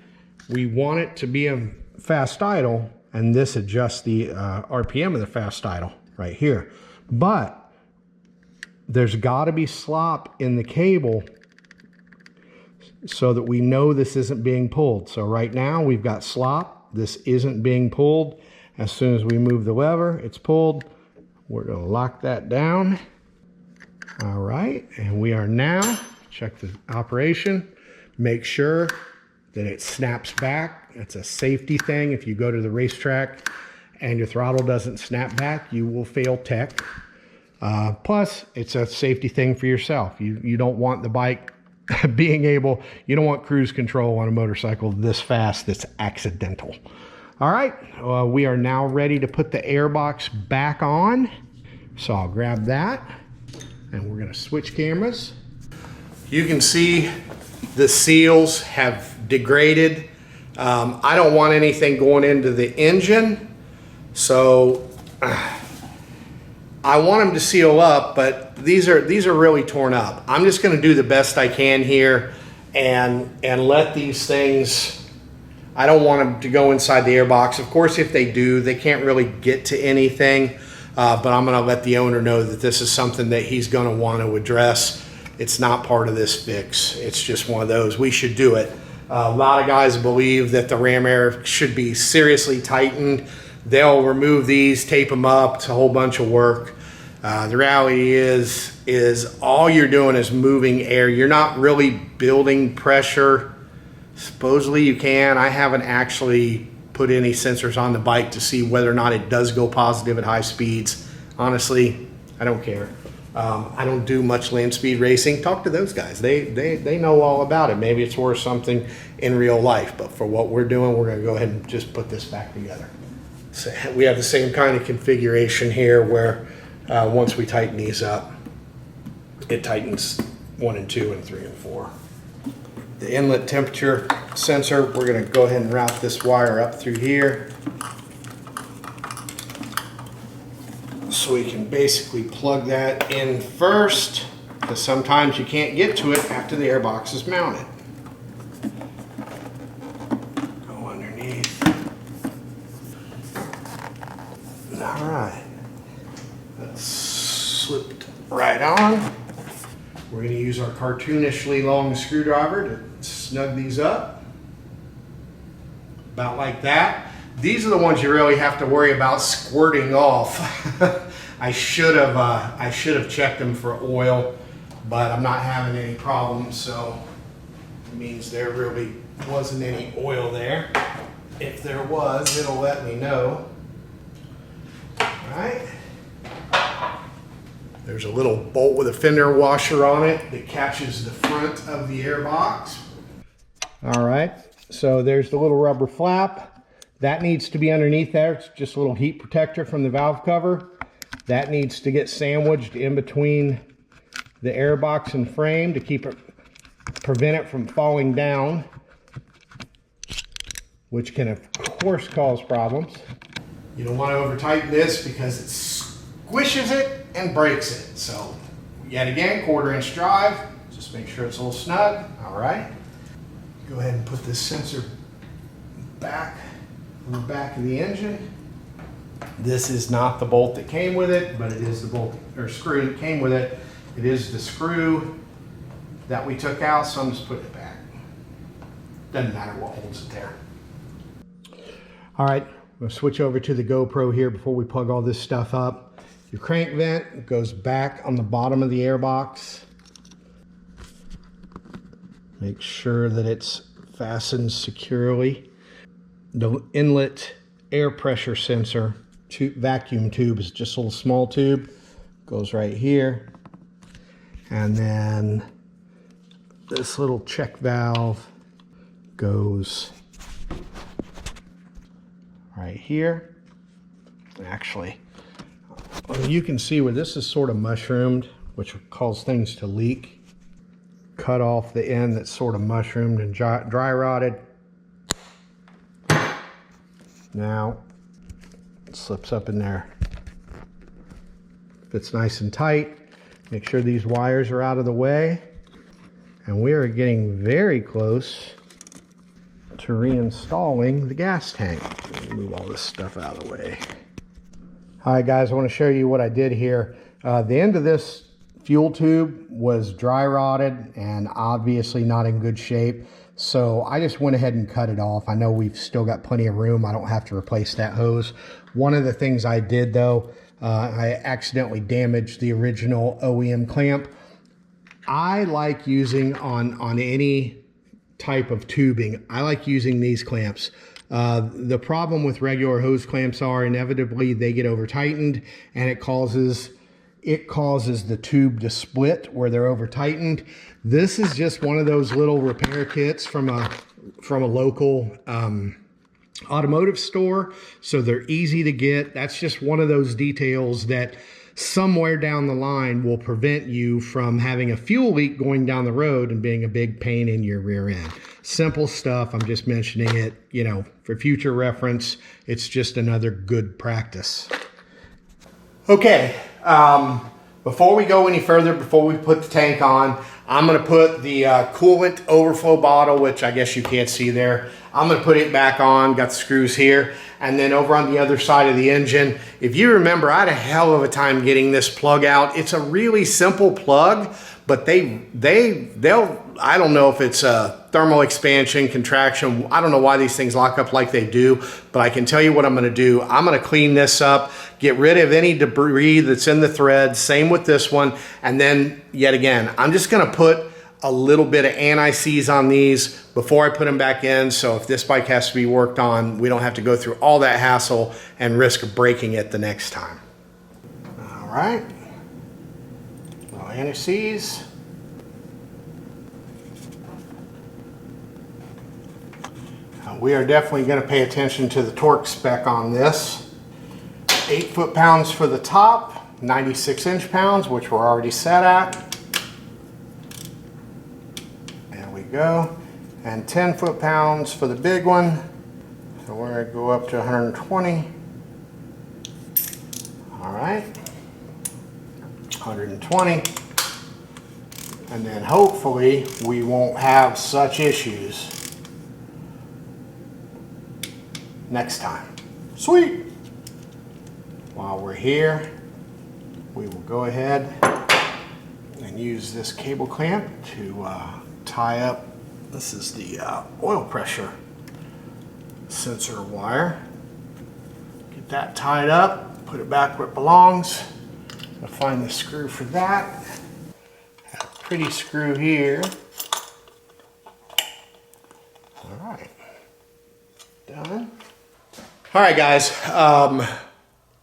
we want it to be a fast idle, and this adjusts the RPM of the fast idle right here. But there's got to be slop in the cable so that we know this isn't being pulled. So right now we've got slop. This isn't being pulled. As soon as we move the lever, it's pulled. We're going to lock that down. All right, and we are now, check the operation, make sure that it snaps back. It's a safety thing. If you go to the racetrack and your throttle doesn't snap back, you will fail tech. Plus, it's a safety thing for yourself. You don't want the bike you don't want cruise control on a motorcycle this fast that's accidental. All right, we are now ready to put the airbox back on. So I'll grab that, and we're gonna switch cameras. You can see the seals have degraded. I don't want anything going into the engine, so I want them to seal up, but these are really torn up. I'm just gonna do the best I can here and let these things, I don't want them to go inside the airbox. Of course, if they do, they can't really get to anything, but I'm gonna let the owner know that this is something that he's gonna want to address. It's not part of this fix. It's just one of those, we should do it. A lot of guys believe that the ram air should be seriously tightened. They'll remove these, tape them up. It's a whole bunch of work. The reality is all you're doing is moving air. You're not really building pressure. Supposedly you can. I haven't actually put any sensors on the bike to see whether or not it does go positive at high speeds. Honestly, I don't care. I don't do much land speed racing. Talk to those guys. They know all about it. Maybe it's worth something in real life, but for what we're doing, we're going to go ahead and just put this back together. So we have the same kind of configuration here where once we tighten these up, it tightens 1 and 2 and 3 and 4. The inlet temperature sensor, we're going to go ahead and route this wire up through here. So we can basically plug that in first, because sometimes you can't get to it after the airbox is mounted. Go underneath. All right, that's slipped right on. We're going to use our cartoonishly long screwdriver to snug these up. About like that. These are the ones you really have to worry about squirting off. I should have checked them for oil, but I'm not having any problems, so it means there really wasn't any oil there. If there was, it'll let me know. All right. There's a little bolt with a fender washer on it that catches the front of the airbox. All right, so there's the little rubber flap. That needs to be underneath there. It's just a little heat protector from the valve cover. That needs to get sandwiched in between the airbox and frame to prevent it from falling down, which can of course cause problems. You don't want to over tighten this because it squishes it and breaks it. So yet again, 1/4 inch drive, just make sure it's a little snug. All right, go ahead and put this sensor back on the back of the engine. This is not the bolt that came with it, but it is the bolt or screw that came with it. It is the screw that we took out, so I'm just putting it back. Doesn't matter what holds it there. All right, we'll switch over to the GoPro here before we plug all this stuff up. Your crank vent goes back on the bottom of the airbox. Make sure that it's fastened securely. The inlet air pressure sensor vacuum tube is just a little small tube, goes right here. And then this little check valve goes right here. Actually, you can see where this is sort of mushroomed, which will cause things to leak. Cut off the end that's sort of mushroomed and dry rotted. Now it slips up in there. Fits nice and tight. Make sure these wires are out of the way. And we are getting very close to reinstalling the gas tank. Move all this stuff out of the way. All right, guys, I want to show you what I did here. The end of this fuel tube was dry rotted and obviously not in good shape. So I just went ahead and cut it off. I know we've still got plenty of room. I don't have to replace that hose. One of the things I did though, I accidentally damaged the original OEM clamp. I like using on any type of tubing, I like using these clamps. The problem with regular hose clamps are inevitably they get over tightened and it causes the tube to split where they're over tightened. This is just one of those little repair kits from a local automotive store, so they're easy to get. That's just one of those details that somewhere down the line will prevent you from having a fuel leak going down the road and being a big pain in your rear end. Simple stuff. I'm just mentioning it, you know, for future reference. It's just another good practice. Okay, before we go any further, before we put the tank on, I'm going to put the coolant overflow bottle, which I guess you can't see there. I'm going to put it back on, got the screws here, and then over on the other side of the engine. If you remember, I had a hell of a time getting this plug out. It's a really simple plug, but they'll, I don't know if it's a thermal expansion, contraction. I don't know why these things lock up like they do, but I can tell you what I'm going to do. I'm going to clean this up, get rid of any debris that's in the thread. Same with this one. And then yet again, I'm just going to put a little bit of anti-seize on these before I put them back in. So if this bike has to be worked on, we don't have to go through all that hassle and risk breaking it the next time. All right. anti-seize. We are definitely going to pay attention to the torque spec on this. 8 foot-pounds for the top, 96 inch-pounds, which we're already set at. There we go. And 10 foot-pounds for the big one. So we're going to go up to 120. All right. 120. And then hopefully we won't have such issues next time. Sweet. While we're here, we will go ahead and use this cable clamp to tie up. This is the oil pressure sensor wire. Get that tied up, put it back where it belongs. I'll find the screw for that. Have a pretty screw here. All right, done. All right, guys,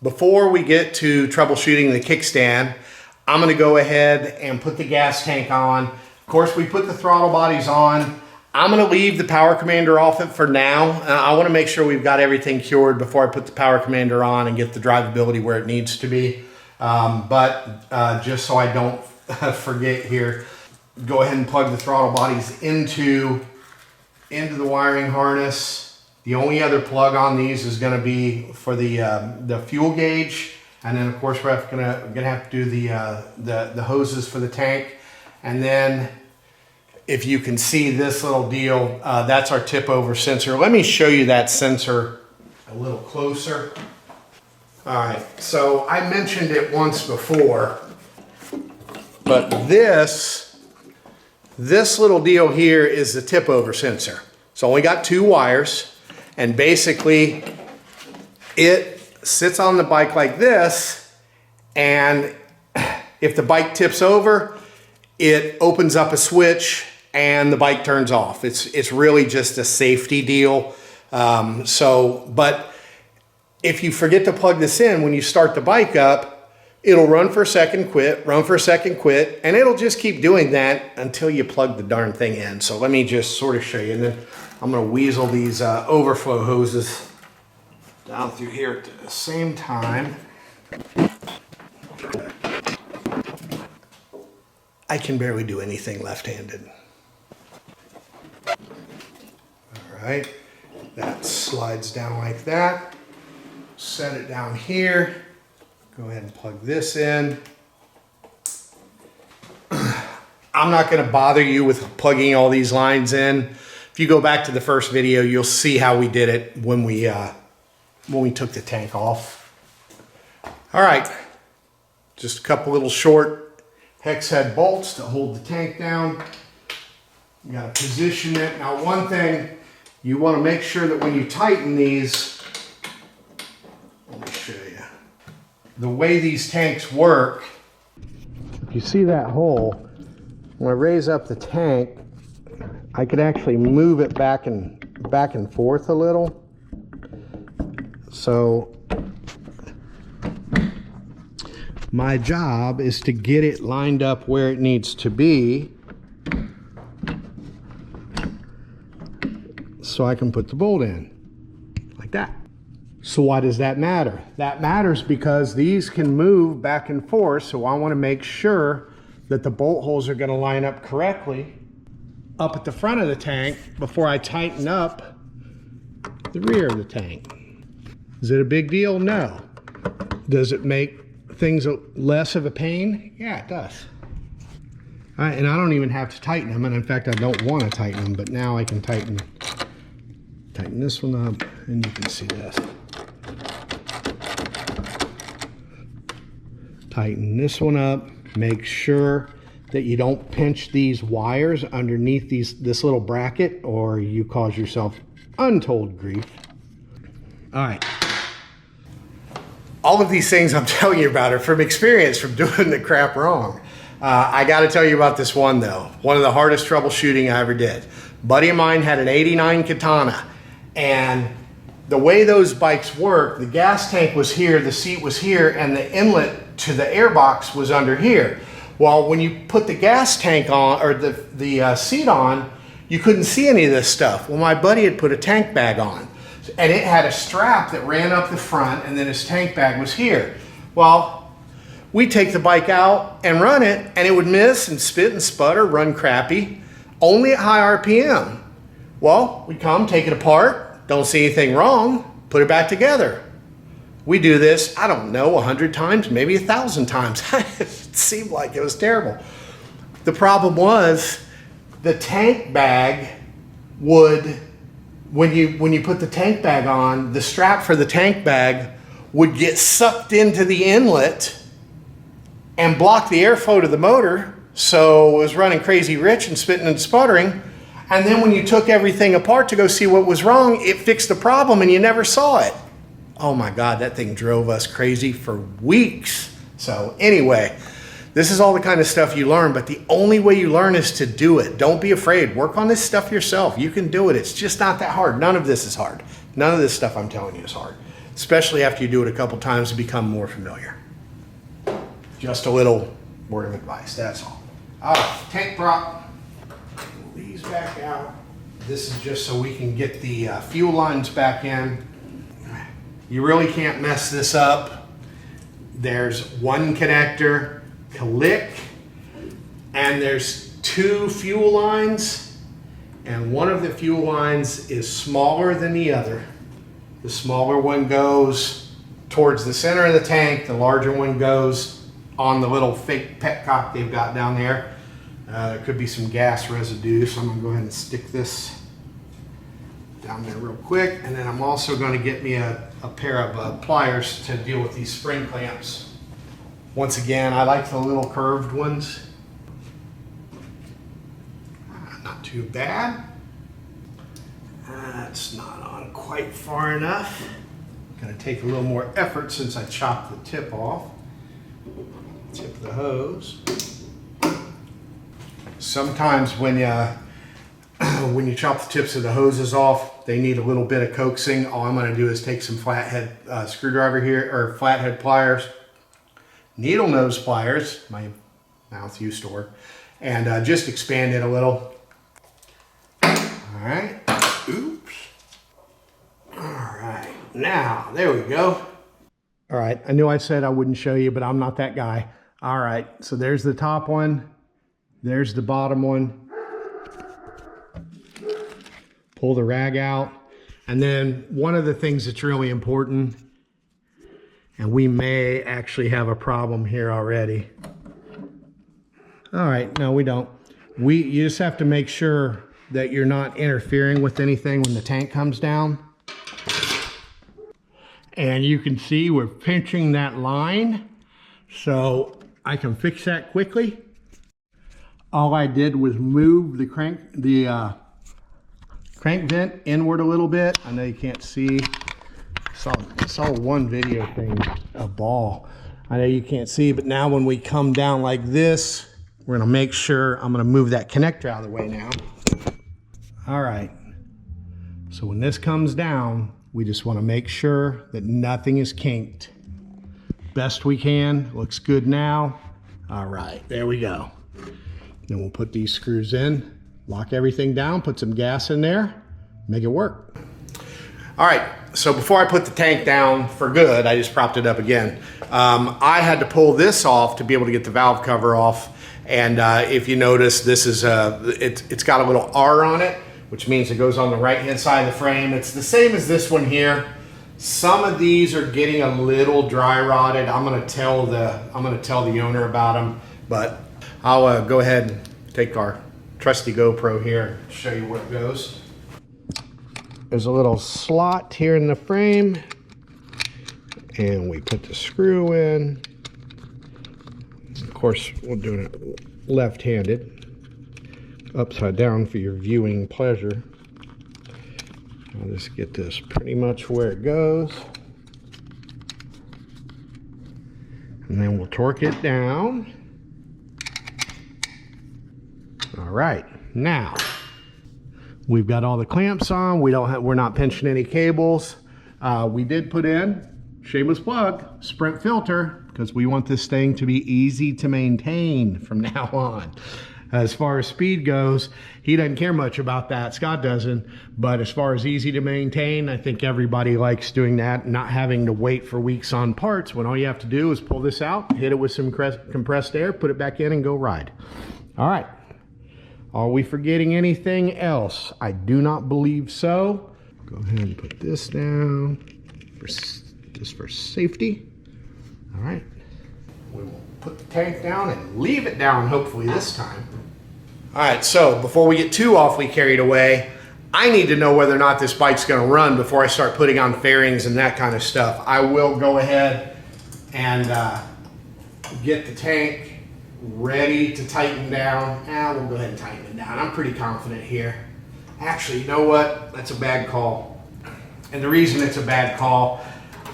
before we get to troubleshooting the kickstand, I'm gonna go ahead and put the gas tank on. Of course, we put the throttle bodies on. I'm gonna leave the power commander off it for now. I wanna make sure we've got everything cured before I put the power commander on and get the drivability where it needs to be. Just so I don't forget here, go ahead and plug the throttle bodies into the wiring harness. The only other plug on these is going to be for the fuel gauge, and then of course we're gonna have to do the hoses for the tank. And then if you can see this little deal, that's our tip over sensor. Let me show you that sensor a little closer. All right, so I mentioned it once before, but this little deal here is the tip over sensor. It's only got 2 wires. And basically, it sits on the bike like this, and if the bike tips over, it opens up a switch and the bike turns off. It's really just a safety deal. But if you forget to plug this in when you start the bike up, it'll run for a second, quit, run for a second, quit, and it'll just keep doing that until you plug the darn thing in. So let me just sort of show you, and then I'm going to weasel these overflow hoses down through here at the same time. I can barely do anything left-handed. All right, that slides down like that. Set it down here. Go ahead and plug this in. I'm not going to bother you with plugging all these lines in. If you go back to the first video, you'll see how we did it when we took the tank off. All right, just a couple little short hex head bolts to hold the tank down. You got to position it. Now, one thing you want to make sure that when you tighten these, let me show you. The way these tanks work, if you see that hole, when I raise up the tank, I could actually move it back and forth a little. So my job is to get it lined up where it needs to be so I can put the bolt in like that. So why does that matter? That matters because these can move back and forth, so I want to make sure that the bolt holes are going to line up correctly up at the front of the tank before I tighten up the rear of the tank. Is it a big deal? No. Does it make things less of a pain? Yeah, it does. All right, and I don't even have to tighten them, and in fact I don't want to tighten them, but now I can tighten this one up, and you can see this. Tighten this one up. Make sure that you don't pinch these wires underneath this little bracket, or you cause yourself untold grief. All right. All of these things I'm telling you about are from experience, from doing the crap wrong. I got to tell you about this one though. One of the hardest troubleshooting I ever did. A buddy of mine had an '89 Katana, and the way those bikes work, the gas tank was here, the seat was here, and the inlet to the airbox was under here. Well, when you put the gas tank on, or the seat on, you couldn't see any of this stuff. Well, my buddy had put a tank bag on, and it had a strap that ran up the front, and then his tank bag was here. Well, we take the bike out and run it, and it would miss and spit and sputter, run crappy, only at high RPM. Well, we come, take it apart, don't see anything wrong, put it back together. We do this, I don't know, 100 times, maybe 1,000 times. It seemed like it was terrible. The problem was the tank bag would, when you put the tank bag on, the strap for the tank bag would get sucked into the inlet and block the airflow to the motor, so it was running crazy rich and spitting and sputtering. And then when you took everything apart to go see what was wrong, it fixed the problem and you never saw it. Oh my God, that thing drove us crazy for weeks. So anyway, this is all the kind of stuff you learn, but the only way you learn is to do it. Don't be afraid. Work on this stuff yourself. You can do it. It's just not that hard. None of this is hard. None of this stuff I'm telling you is hard, especially after you do it a couple times to become more familiar. Just a little word of advice, that's all. All right, tank prop. Pull these back out. This is just so we can get the fuel lines back in. You really can't mess this up. There's one connector, click, and there's two fuel lines, and one of the fuel lines is smaller than the other. The smaller one goes towards the center of the tank, the larger one goes on the little fake petcock they've got down there. There could be some gas residue, so I'm gonna go ahead and stick this down there real quick, and then I'm also going to get me a pair of pliers to deal with these spring clamps. Once again, I like the little curved ones. Not too bad. That's not on quite far enough. Going to take a little more effort since I chopped the tip off. Tip of the hose. Sometimes when you chop the tips of the hoses off, they need a little bit of coaxing. All I'm going to do is take some flathead screwdriver here, or flathead pliers, needle nose pliers, my mouth used to work, and just expand it a little. All right. Oops. All right. Now, there we go. All right. I knew I said I wouldn't show you, but I'm not that guy. All right. So there's the top one. There's the bottom one. Pull the rag out. And then one of the things that's really important, and we may actually have a problem here already. All right, no, we don't. You just have to make sure that you're not interfering with anything when the tank comes down. And you can see we're pinching that line, so I can fix that quickly. All I did was move the crank vent inward a little bit. I know you can't see. I saw one video thing, a ball. I know you can't see, but now when we come down like this, we're gonna make sure, I'm gonna move that connector out of the way now. All right, so when this comes down, we just wanna make sure that nothing is kinked. Best we can, looks good now. All right, there we go. Then we'll put these screws in, lock everything down, put some gas in there, make it work. All right, so before I put the tank down for good, I just propped it up again. I had to pull this off to be able to get the valve cover off. And if you notice, this is it's got a little R on it, which means it goes on the right-hand side of the frame. It's the same as this one here. Some of these are getting a little dry rotted. I'm gonna tell the owner about them, but I'll go ahead and take our trusty GoPro here and show you where it goes. There's a little slot here in the frame, and we put the screw in. Of course, we're doing it left-handed, upside down for your viewing pleasure. I'll just get this pretty much where it goes, and then we'll torque it down. All right, now we've got all the clamps on. We're not pinching any cables. We did put in, shameless plug, Sprint filter. because we want this thing to be easy to maintain from now on. As far as speed goes, he doesn't care much about that. Scott doesn't. But as far as easy to maintain, I think everybody likes doing that, not having to wait for weeks on parts when all you have to do is pull this out, hit it with some compressed air, put it back in, and go ride. All right. Are we forgetting anything else? I do not believe so. Go ahead and put this down just for safety. All right. We will put the tank down and leave it down, hopefully this time. All right, so before we get too awfully carried away, I need to know whether or not this bike's gonna run before I start putting on fairings and that kind of stuff. I will go ahead and get the tank ready to tighten down. We'll go ahead and tighten it down. I'm pretty confident here. Actually, you know what? That's a bad call. And the reason it's a bad call,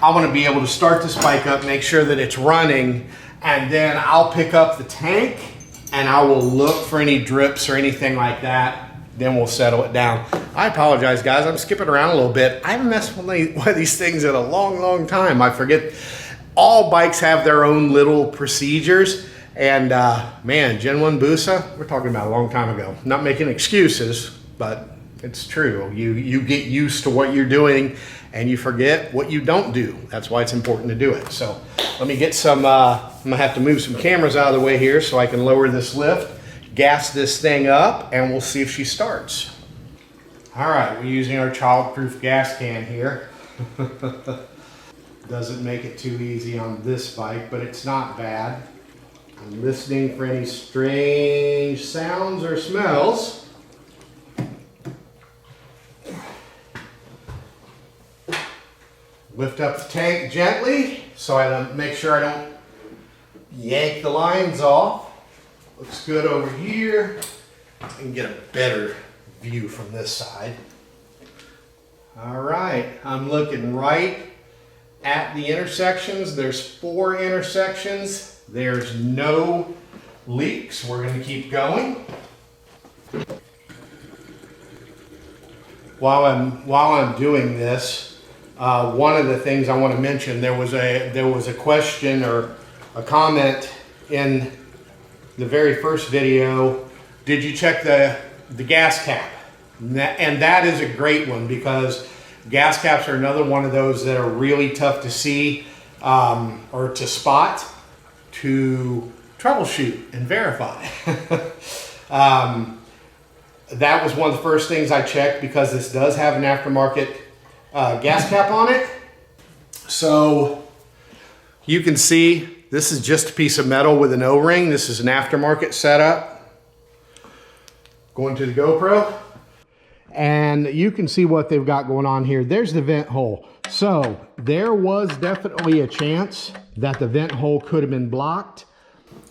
I wanna be able to start this bike up, make sure that it's running, and then I'll pick up the tank and I will look for any drips or anything like that. Then we'll settle it down. I apologize, guys. I'm skipping around a little bit. I haven't messed with one of these things in a long, long time. I forget. All bikes have their own little procedures. And man, Gen 1 Busa, we're talking about a long time ago. Not making excuses, but it's true. You get used to what you're doing and you forget what you don't do. That's why it's important to do it. So let me get some, I'm gonna have to move some cameras out of the way here so I can lower this lift, gas this thing up, and we'll see if she starts. All right, we're using our child-proof gas can here. Doesn't make it too easy on this bike, but it's not bad. I'm listening for any strange sounds or smells. Lift up the tank gently so I don't make sure I don't yank the lines off. Looks good over here. I can get a better view from this side. All right, I'm looking right at the intersections. There's 4 intersections. There's no leaks. We're going to keep going. While I'm doing this, one of the things I want to mention, there was a question or a comment in the very first video. Did you check the gas cap? And that is a great one, because gas caps are another one of those that are really tough to see or to spot, to troubleshoot and verify. That was one of the first things I checked, because this does have an aftermarket gas cap on it. So you can see this is just a piece of metal with an O-ring. This is an aftermarket setup. Going to the GoPro. And you can see what they've got going on here. There's the vent hole. So there was definitely a chance that the vent hole could have been blocked.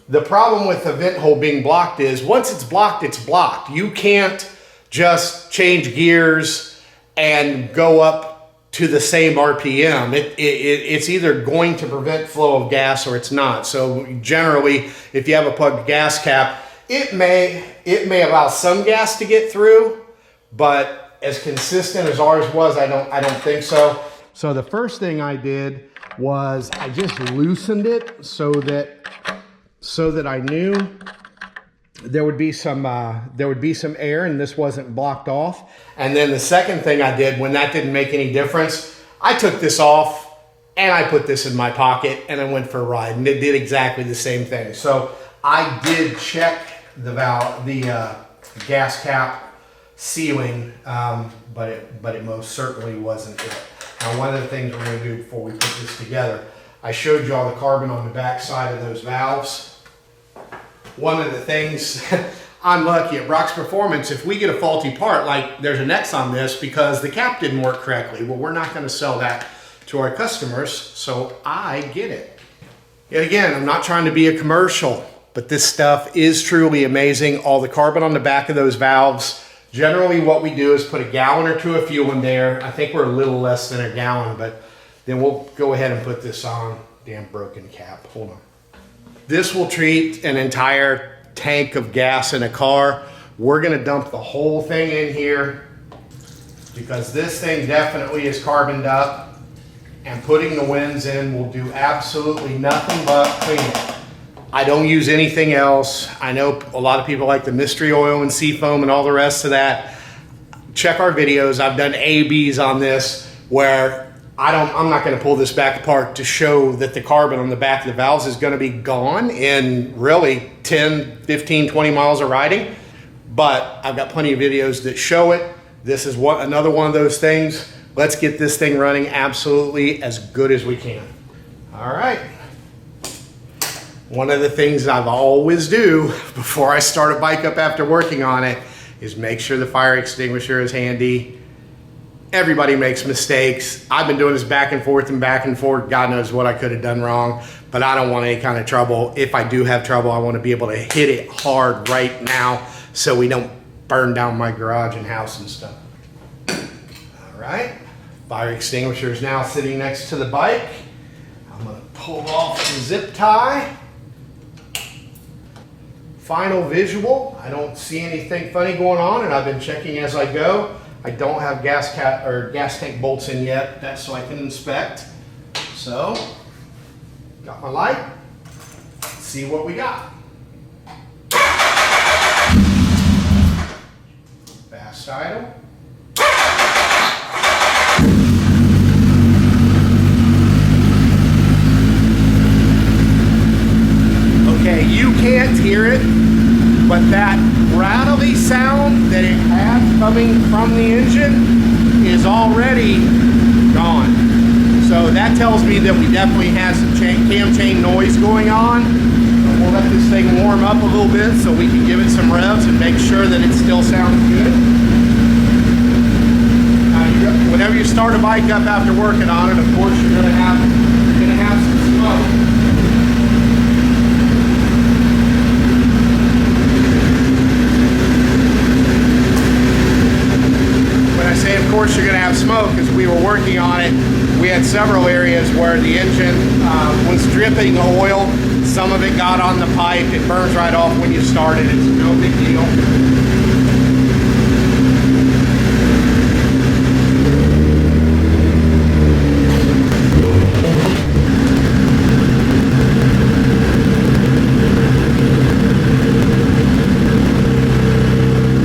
The problem with the vent hole being blocked is once it's blocked, it's blocked. You can't just change gears and go up to the same RPM. It's either going to prevent flow of gas or it's not. So generally, if you have a plugged gas cap, it may allow some gas to get through, but as consistent as ours was, I don't think so. So the first thing I did was I just loosened it so that I knew there would be some air and this wasn't blocked off. And then the second thing I did, when that didn't make any difference, I took this off and I put this in my pocket and I went for a ride, and it did exactly the same thing. So I did check the gas cap sealing, but it most certainly wasn't it. Now, one of the things we're going to do before we put this together, I showed you all the carbon on the back side of those valves. One of the things, I'm lucky at Brock's Performance, if we get a faulty part, like there's an X on this because the cap didn't work correctly, well, we're not going to sell that to our customers, so I get it. Yet again, I'm not trying to be a commercial, but this stuff is truly amazing. All the carbon on the back of those valves. Generally what we do is put a gallon or two of fuel in there. I think we're a little less than a gallon, but then we'll go ahead and put this on. Damn broken cap, hold on. This will treat an entire tank of gas in a car. We're gonna dump the whole thing in here because this thing definitely is carboned up and putting the winds in will do absolutely nothing but clean it. I don't use anything else. I know a lot of people like the mystery oil and seafoam and all the rest of that. Check our videos. I've done A/Bs on this where I'm not going to pull this back apart to show that the carbon on the back of the valves is going to be gone in really 10, 15, 20 miles of riding. But I've got plenty of videos that show it. This is another one of those things. Let's get this thing running absolutely as good as we can. All right. One of the things I've always do before I start a bike up after working on it is make sure the fire extinguisher is handy. Everybody makes mistakes. I've been doing this back and forth and back and forth. God knows what I could have done wrong, but I don't want any kind of trouble. If I do have trouble, I want to be able to hit it hard right now so we don't burn down my garage and house and stuff. All right, fire extinguisher is now sitting next to the bike. I'm gonna pull off the zip tie. Final visual, I don't see anything funny going on, and I've been checking as I go. I don't have gas tank bolts in yet, that's so I can inspect. So, got my light. Let's see what we got. Fast idle. Okay, you can't hear it, but that rattly sound that it has coming from the engine is already gone. So that tells me that we definitely have some cam chain noise going on. We'll let this thing warm up a little bit so we can give it some revs and make sure that it still sounds good. Whenever you start a bike up after working on it, of course you're gonna have some smoke. Of course you're going to have smoke. As we were working on it, we had several areas where the engine was dripping oil. Some of it got on the pipe. It burns right off when you start it. It's no big deal.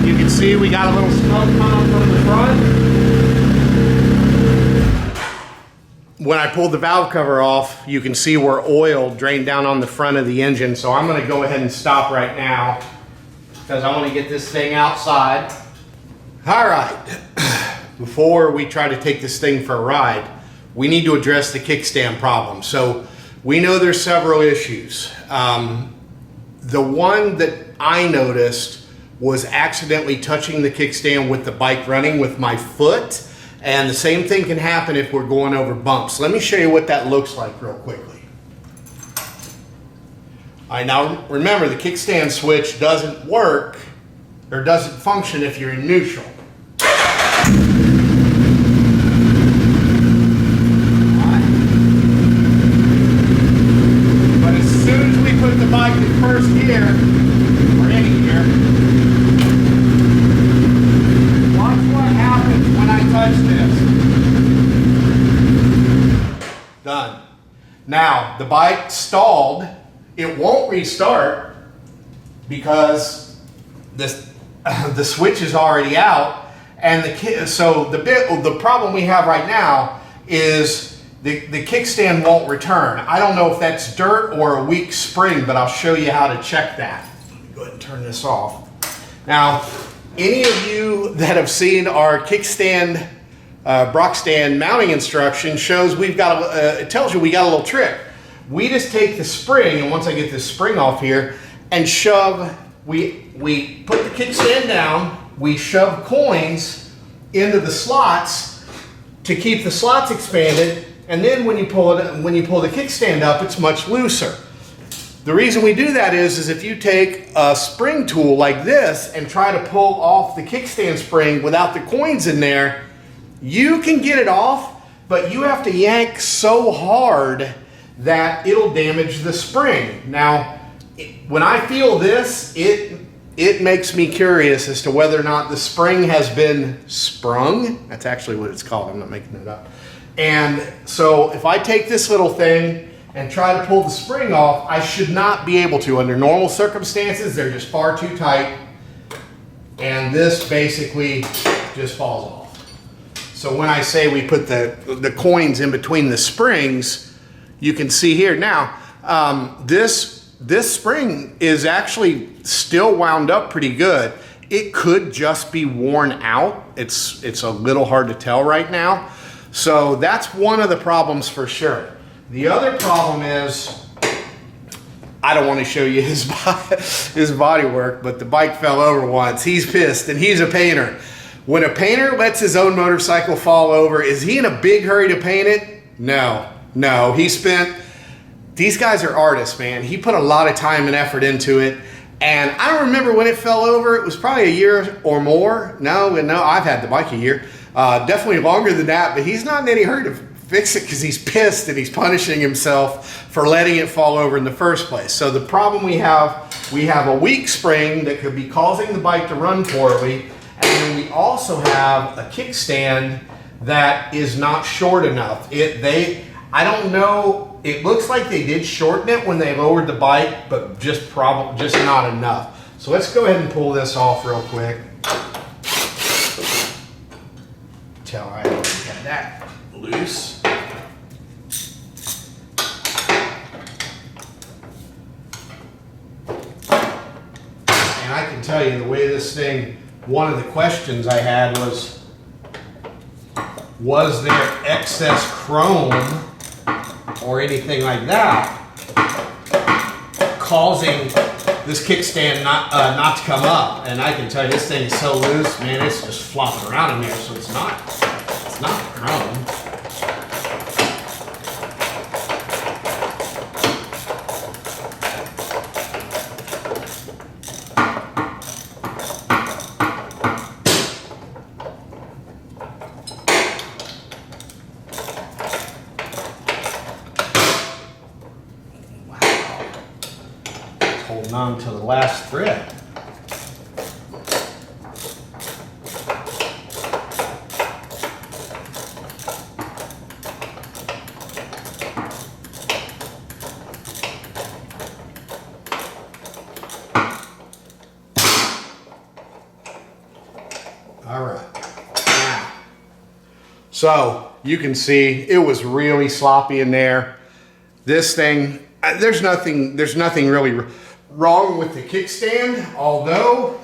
You can see we got a little smoke coming from the front. When I pulled the valve cover off, you can see where oil drained down on the front of the engine. So I'm going to go ahead and stop right now because I want to get this thing outside. All right, before we try to take this thing for a ride, we need to address the kickstand problem. So we know there's several issues. The one that I noticed was accidentally touching the kickstand with the bike running with my foot. And the same thing can happen if we're going over bumps. Let me show you what that looks like real quickly. All right, now remember the kickstand switch doesn't work or doesn't function if you're in neutral. But as soon as we put the bike in first gear, or any gear, watch what happens when I touch this. Done. Now, the bike stalled. It won't restart because the switch is already out. And the problem we have right now is the kickstand won't return. I don't know if that's dirt or a weak spring, but I'll show you how to check that. Let me go ahead and turn this off. Now, any of you that have seen our kickstand BrockSTAND mounting instruction shows we've got it tells you we got a little trick. We just take the spring, and once I get this spring off here, and shove, we put the kickstand down, we shove coins into the slots to keep the slots expanded, and then when you pull the kickstand up, it's much looser. The reason we do that is if you take a spring tool like this and try to pull off the kickstand spring without the coins in there, you can get it off, but you have to yank so hard that it'll damage the spring. Now, when I feel this, it makes me curious as to whether or not the spring has been sprung. That's actually what it's called. I'm not making it up. And so if I take this little thing and try to pull the spring off, I should not be able to. Under normal circumstances, they're just far too tight. And this basically just falls off. So when I say we put the coins in between the springs, you can see here. Now, this spring is actually still wound up pretty good. It could just be worn out. It's a little hard to tell right now. So that's one of the problems for sure. The other problem is, I don't want to show you his body work, but the bike fell over once. He's pissed, and he's a painter. When a painter lets his own motorcycle fall over, is he in a big hurry to paint it? No. These guys are artists, man. He put a lot of time and effort into it. And I don't remember when it fell over. It was probably a year or more. No, I've had the bike a year. Definitely longer than that, but he's not in any hurry to fix it because he's pissed and he's punishing himself for letting it fall over in the first place. So the problem we have a weak spring that could be causing the bike to run poorly, and then we also have a kickstand that is not short enough. I don't know, it looks like they did shorten it when they lowered the bike, but just not enough. So let's go ahead and pull this off real quick. Tell I already had that loose. And I can tell you the way this thing, one of the questions I had was there excess chrome or anything like that causing this kickstand not to come up? And I can tell you this thing is so loose, man, it's just flopping around in there, so it's not chrome. Holding on to the last thread. All right. Now, so you can see it was really sloppy in there. This thing, there's nothing really wrong with the kickstand, although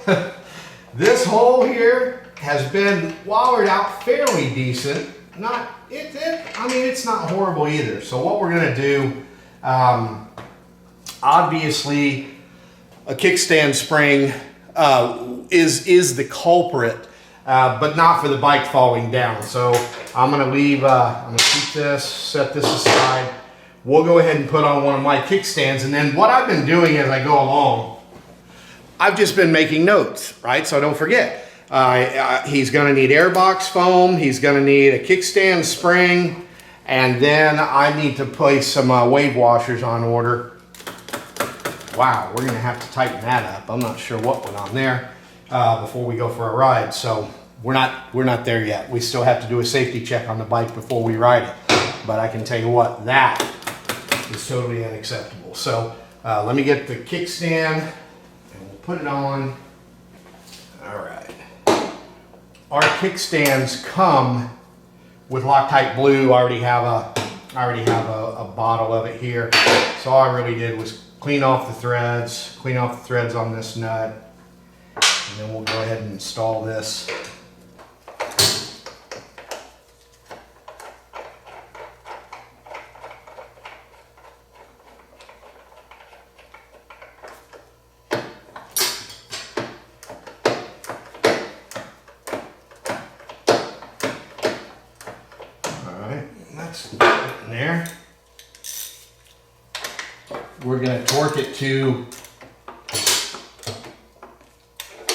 this hole here has been wallered out fairly decent. It's not horrible either. So what we're gonna do, obviously a kickstand spring is the culprit, but not for the bike falling down. So I'm gonna keep this, set this aside. We'll go ahead and put on one of my kickstands, and then what I've been doing as I go along, I've just been making notes, right? So don't forget, he's gonna need airbox foam, he's gonna need a kickstand spring, and then I need to place some wave washers on order. Wow, we're gonna have to tighten that up. I'm not sure what went on there before we go for a ride. So we're not there yet. We still have to do a safety check on the bike before we ride it. But I can tell you what, that is totally unacceptable. So let me get the kickstand and we'll put it on. All right. Our kickstands come with Loctite blue. I already have a bottle of it here. So all I really did was clean off the threads on this nut, and then we'll go ahead and install this. That's in there. We're going to torque it to,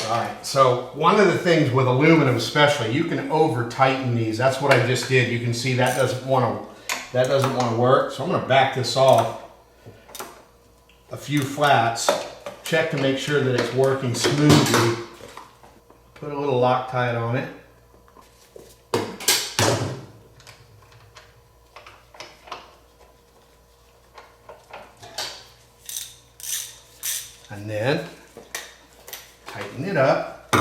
all right, so one of the things with aluminum especially, you can over tighten these. That's what I just did. You can see that doesn't want to work. So I'm going to back this off a few flats, check to make sure that it's working smoothly. Put a little Loctite on it. And then tighten it up.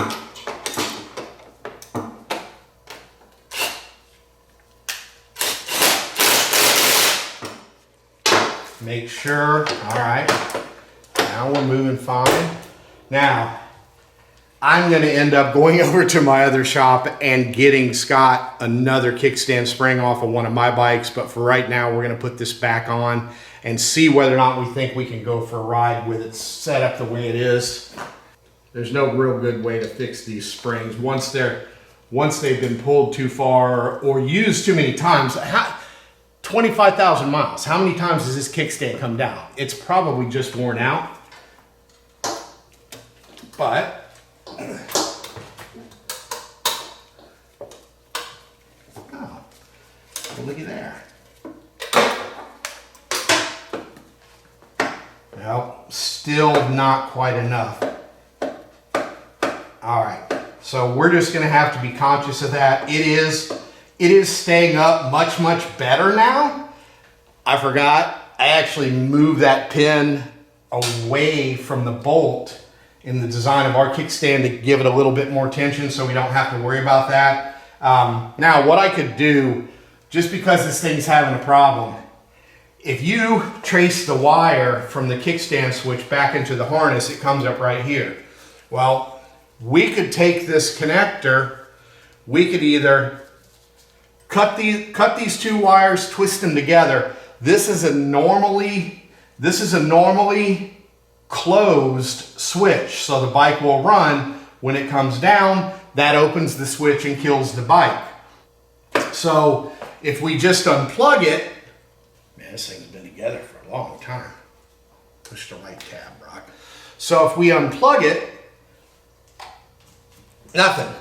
Make sure, all right, now we're moving fine. Now, I'm gonna end up going over to my other shop and getting Scott another kickstand spring off of one of my bikes, but for right now, we're gonna put this back on and see whether or not we think we can go for a ride with it set up the way it is. There's no real good way to fix these springs. Once they've been pulled too far or used too many times, 25,000 miles. How many times does this kickstand come down? It's probably just worn out. But oh, well, looky there. Well, still not quite enough. All right, so we're just gonna have to be conscious of that. It is staying up much better now. I forgot, I actually moved that pin away from the bolt in the design of our kickstand to give it a little bit more tension so we don't have to worry about that. Now what I could do, just because this thing's having a problem, if you trace the wire from the kickstand switch back into the harness, it comes up right here. Well, we could take this connector, we could either cut these two wires, twist them together. This is a normally closed switch, so the bike will run. When it comes down, that opens the switch and kills the bike. So if we just unplug it, man, this thing's been together for a long time. Push the right tab, Brock. So if we unplug it, nothing.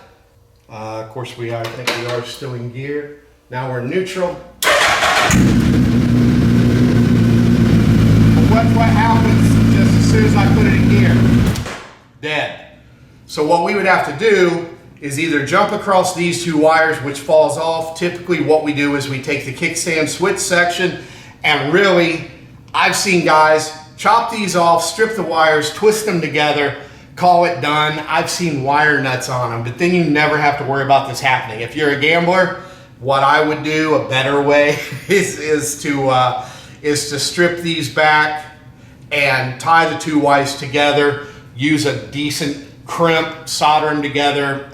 Of course, I think we are still in gear. Now we're in neutral. What happens just as soon as I put it in gear? Dead. So what we would have to do is either jump across these two wires, which falls off. Typically what we do is we take the kickstand switch section and really, I've seen guys chop these off, strip the wires, twist them together, call it done. I've seen wire nuts on them, but then you never have to worry about this happening. If you're a gambler, what I would do, a better way, is to strip these back and tie the two wires together, use a decent crimp, solder them together,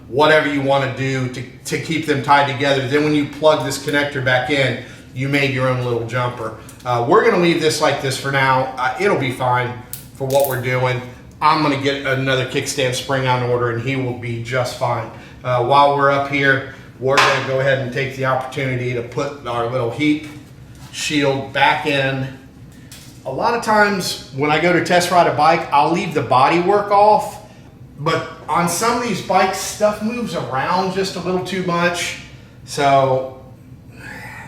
whatever you want to do to keep them tied together. Then when you plug this connector back in, you made your own little jumper. We're gonna leave this like this for now. It'll be fine for what we're doing. I'm gonna get another kickstand spring on order and he will be just fine. While we're up here, we're gonna go ahead and take the opportunity to put our little heat shield back in. A lot of times when I go to test ride a bike, I'll leave the body work off, but on some of these bikes, stuff moves around just a little too much. So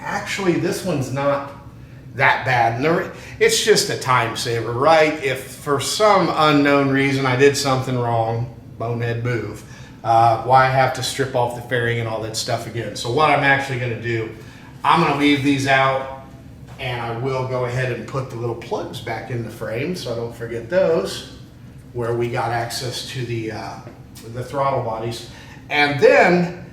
actually this one's not that bad. It's just a time saver, right? If for some unknown reason I did something wrong, bonehead move, why have to strip off the fairing and all that stuff again? So what I'm actually gonna do, I'm gonna leave these out and I will go ahead and put the little plugs back in the frame so I don't forget those, where we got access to the throttle bodies. And then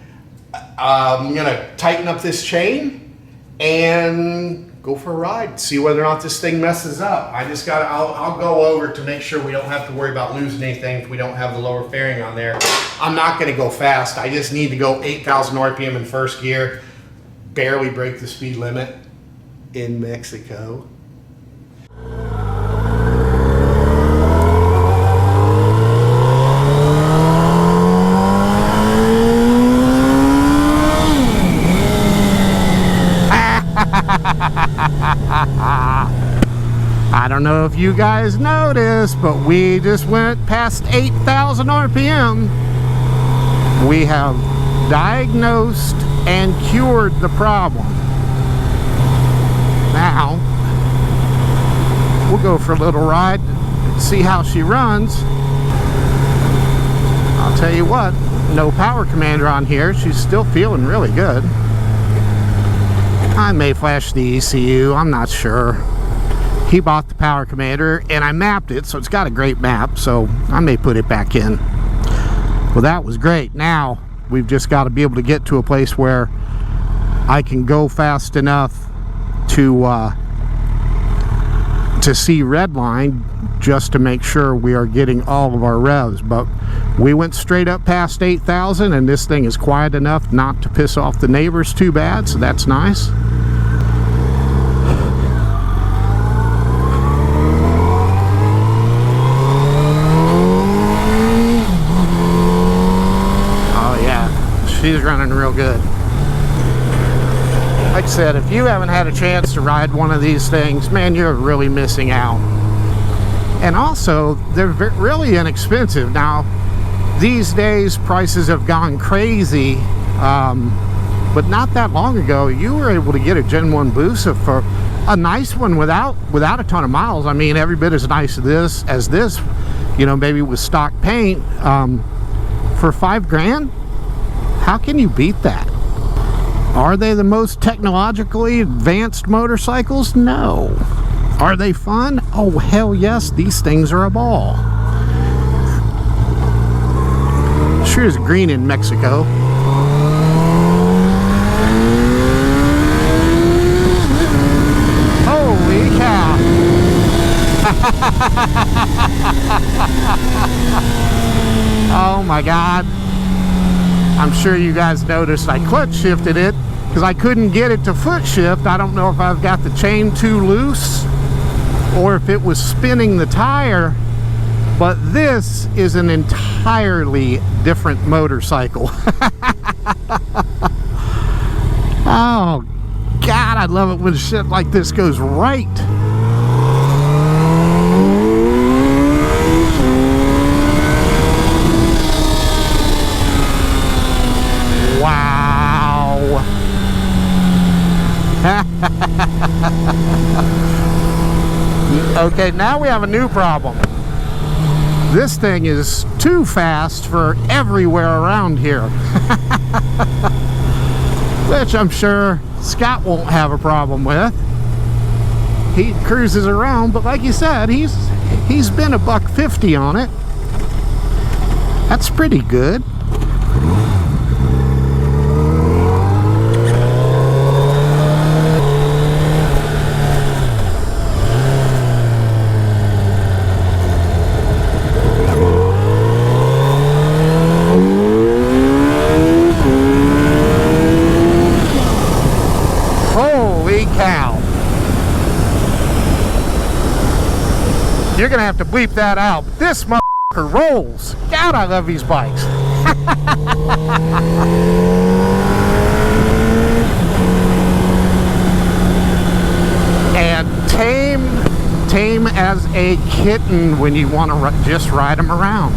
I'm gonna tighten up this chain and go for a ride, see whether or not this thing messes up. I'll go over to make sure we don't have to worry about losing anything if we don't have the lower fairing on there. I'm not gonna go fast. I just need to go 8,000 RPM in first gear, barely break the speed limit in Mexico. I don't know if you guys noticed, but we just went past 8,000 RPM. We have diagnosed and cured the problem. Now, we'll go for a little ride, see how she runs. I'll tell you what, no power commander on here. She's still feeling really good. I may flash the ECU, I'm not sure. he bought the power commander, and I mapped it, so it's got a great map, so I may put it back in. Well, that was great. Now we've just got to be able to get to a place where I can go fast enough to see red line, just to make sure we are getting all of our revs. But we went straight up past 8,000, and this thing is quiet enough not to piss off the neighbors too bad, so that's nice. Oh yeah, she's running real good. Like I said, if you haven't had a chance to ride one of these things, man, you're really missing out. And also, they're really inexpensive. Now, these days, prices have gone crazy, but not that long ago, you were able to get a Gen 1 Busa for a nice one without a ton of miles. I mean, every bit as nice as this, you know, maybe with stock paint, for $5 grand. How can you beat that? Are they the most technologically advanced motorcycles? No. Are they fun? Oh, hell yes, these things are a ball. Sure is green in Mexico. Holy cow. Oh my God. I'm sure you guys noticed I clutch shifted it because I couldn't get it to foot shift. I don't know if I've got the chain too loose or if it was spinning the tire, but this is an entirely different motorcycle. Oh God, I love it when shit like this goes right. Wow. Okay, now we have a new problem. This thing is too fast for everywhere around here. Which I'm sure Scott won't have a problem with. He cruises around, but like you said, he's been $150 on it. That's pretty good. You're gonna have to bleep that out. This motherfucker rolls. God, I love these bikes. And tame as a kitten when you want to just ride them around.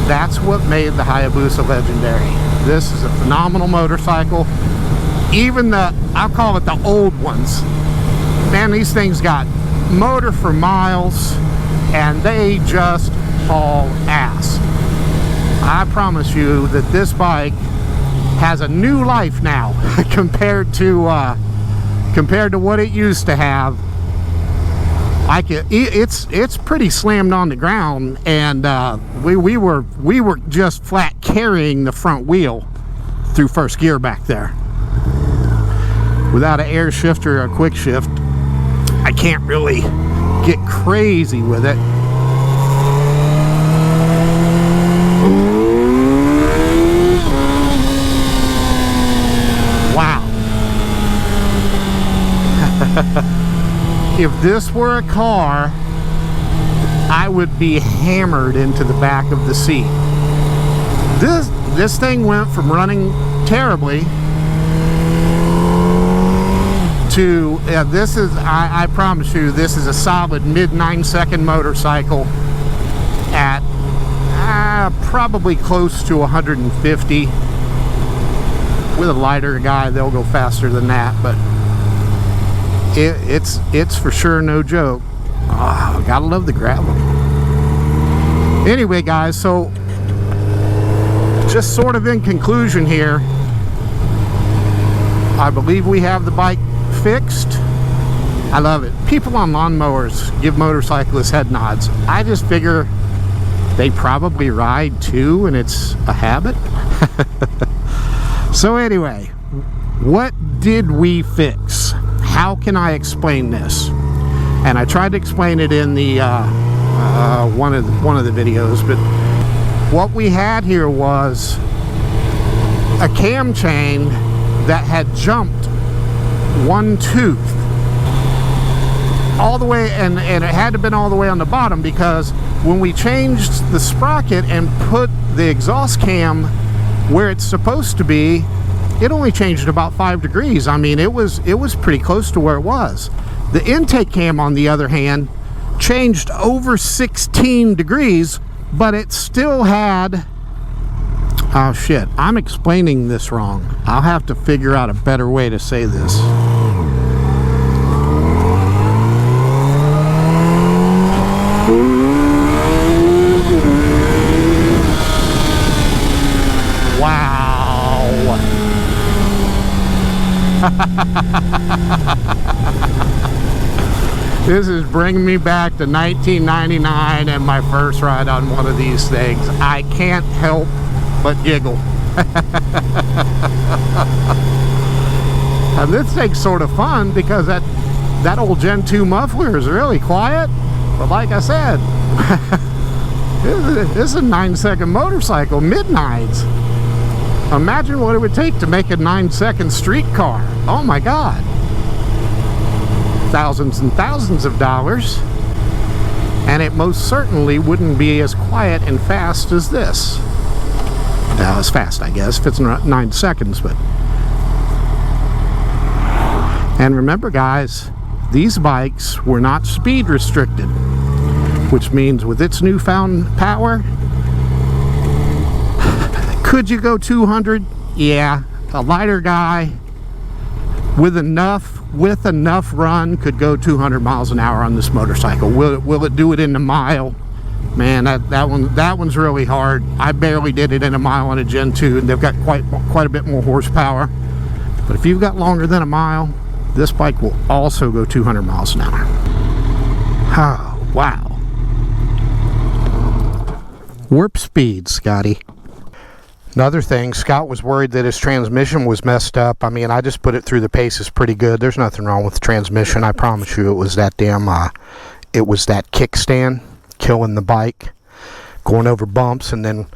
That's what made the Hayabusa legendary. This is a phenomenal motorcycle. Even I'll call it the old ones. Man, these things got motor for miles, and they just haul ass. I promise you that this bike has a new life now compared to what it used to have. It's pretty slammed on the ground, and we were just flat carrying the front wheel through first gear back there. Without an air shift or a quick shift, I can't really get crazy with it. Wow. If this were a car, I would be hammered into the back of the seat. This thing went from running terribly to this is, I promise you, this is a solid mid 9-second motorcycle at probably close to 150. With a lighter guy, they'll go faster than that, but it's for sure no joke. Oh, gotta love the gravel. Anyway, guys, so just sort of in conclusion here, I believe we have the bike fixed. I love it. People on lawnmowers give motorcyclists head nods. I just figure they probably ride too, and it's a habit. So anyway, what did we fix? How can I explain this? And I tried to explain it in the one of the videos, but what we had here was a cam chain that had jumped one tooth all the way, and it had to have been all the way on the bottom, because when we changed the sprocket and put the exhaust cam where it's supposed to be, it only changed about 5 degrees. I mean, it was pretty close to where it was. The intake cam, on the other hand, changed over 16 degrees, but it still had, oh shit, I'm explaining this wrong. I'll have to figure out a better way to say this. Wow. This is bringing me back to 1999 and my first ride on one of these things. I can't help but giggle. And this thing's sort of fun because that old Gen 2 muffler is really quiet. But like I said, this is a 9-second motorcycle, midnights. Imagine what it would take to make a 9-second street car. Oh my God. Thousands and thousands of dollars. And it most certainly wouldn't be as quiet and fast as this. As fast, I guess, if it's not 9 seconds, but. And remember, guys, these bikes were not speed restricted, which means with its newfound power, could you go 200? Yeah, a lighter guy with enough run could go 200 miles an hour on this motorcycle. Will it do it in a mile? Man, that one's really hard. I barely did it in a mile on a Gen 2, and they've got quite a bit more horsepower. But if you've got longer than a mile, this bike will also go 200 miles an hour. Oh, wow. Warp speed, Scotty. Another thing, Scott was worried that his transmission was messed up. I mean, I just put it through the paces pretty good. There's nothing wrong with the transmission. I promise you, it was that it was that kickstand killing the bike, going over bumps and then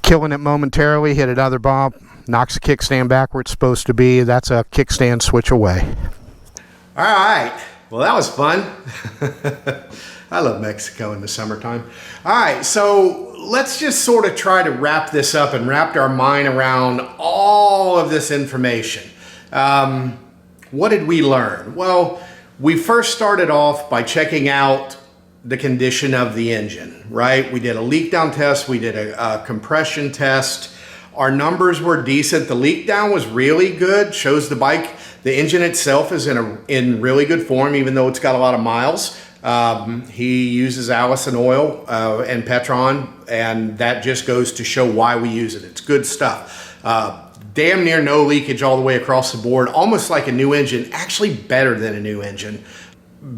killing it momentarily, hit another bump, knocks the kickstand back where it's supposed to be. That's a kickstand switch away. All right. Well, that was fun. I love Mexico in the summertime. All right, so let's just sort of try to wrap this up and wrap our mind around all of this information. What did we learn? Well, we first started off by checking out the condition of the engine, right? We did a leak down test. We did a compression test. Our numbers were decent. The leak down was really good. Shows the bike, the engine itself is in really good form, even though it's got a lot of miles. He uses Allison oil and Petron, and that just goes to show why we use it. It's good stuff. Damn near no leakage all the way across the board, almost like a new engine, actually better than a new engine,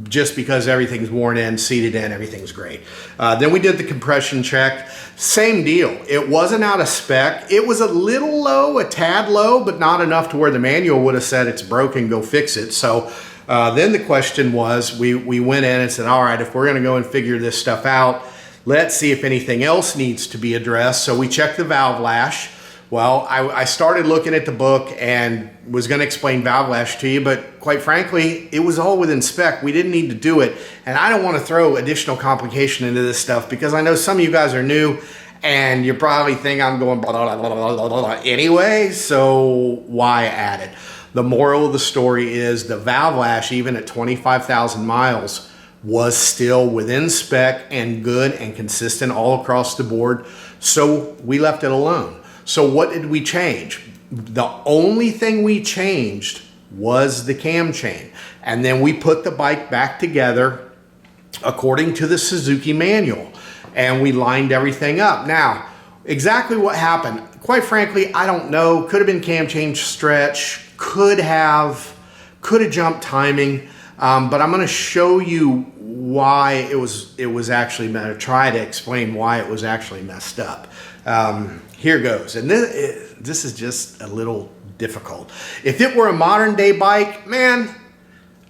just because everything's worn in, seated in, everything's great. Then we did the compression check. Same deal. It wasn't out of spec. It was a little low, a tad low, but not enough to where the manual would have said it's broken, go fix it. So then the question was, we went in and said, all right, if we're going to go and figure this stuff out, let's see if anything else needs to be addressed. So we checked the valve lash. Well, I started looking at the book and was going to explain valve lash to you, but quite frankly, it was all within spec. We didn't need to do it. And I don't want to throw additional complication into this stuff because I know some of you guys are new and you probably think I'm going blah, blah, blah, blah, blah, blah, anyway, so why add it? The moral of the story is the valve lash, even at 25,000 miles, was still within spec and good and consistent all across the board. So we left it alone. So what did we change? The only thing we changed was the cam chain. And then we put the bike back together according to the Suzuki manual. And we lined everything up. Now, exactly what happened, quite frankly, I don't know. Could have been cam change stretch. Could have jumped timing. but I'm going to show you why it was actually, try to explain why it was actually messed up. Here goes, and this is just a little difficult. If it were a modern day bike, man,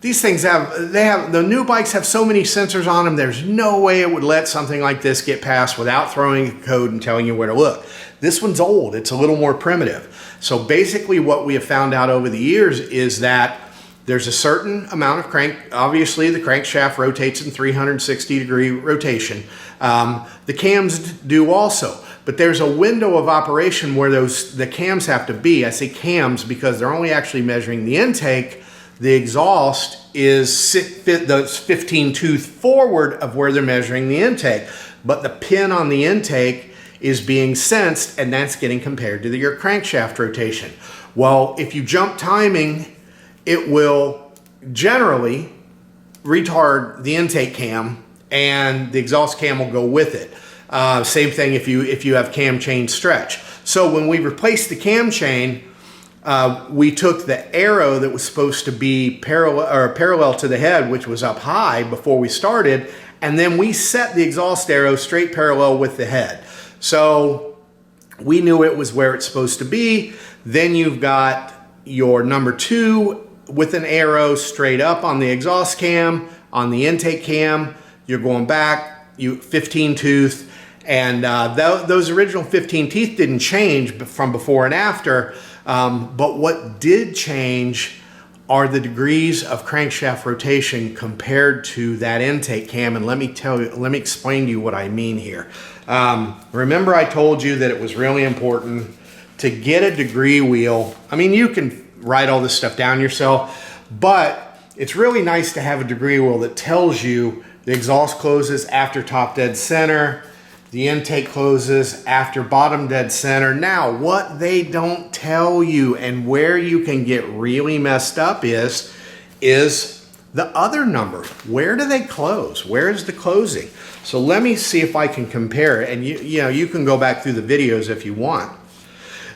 these things the new bikes have so many sensors on them, there's no way it would let something like this get past without throwing a code and telling you where to look. This one's old, it's a little more primitive. So basically what we have found out over the years is that there's a certain amount of crank, obviously the crankshaft rotates in 360-degree rotation. The cams do also, but there's a window of operation where the cams have to be. I say cams because they're only actually measuring the intake. The exhaust is the 15 tooth forward of where they're measuring the intake, but the pin on the intake is being sensed, and that's getting compared to your crankshaft rotation. Well, if you jump timing, it will generally retard the intake cam, and the exhaust cam will go with it. Same thing if you have cam chain stretch. So when we replaced the cam chain, we took the arrow that was supposed to be parallel to the head, which was up high before we started, and then we set the exhaust arrow straight parallel with the head. So we knew it was where it's supposed to be. Then you've got your number 2 with an arrow straight up on the exhaust cam. On the intake cam, you're going back, 15 tooth, and those original 15 teeth didn't change from before and after. But what did change are the degrees of crankshaft rotation compared to that intake cam. And let me explain to you what I mean here. Remember I told you that it was really important to get a degree wheel. I mean, you can write all this stuff down yourself, but it's really nice to have a degree wheel that tells you the exhaust closes after top dead center, the intake closes after bottom dead center. Now, what they don't tell you and where you can get really messed up is the other number. Where do they close? Where is the closing? So let me see if I can compare it. And you can go back through the videos if you want.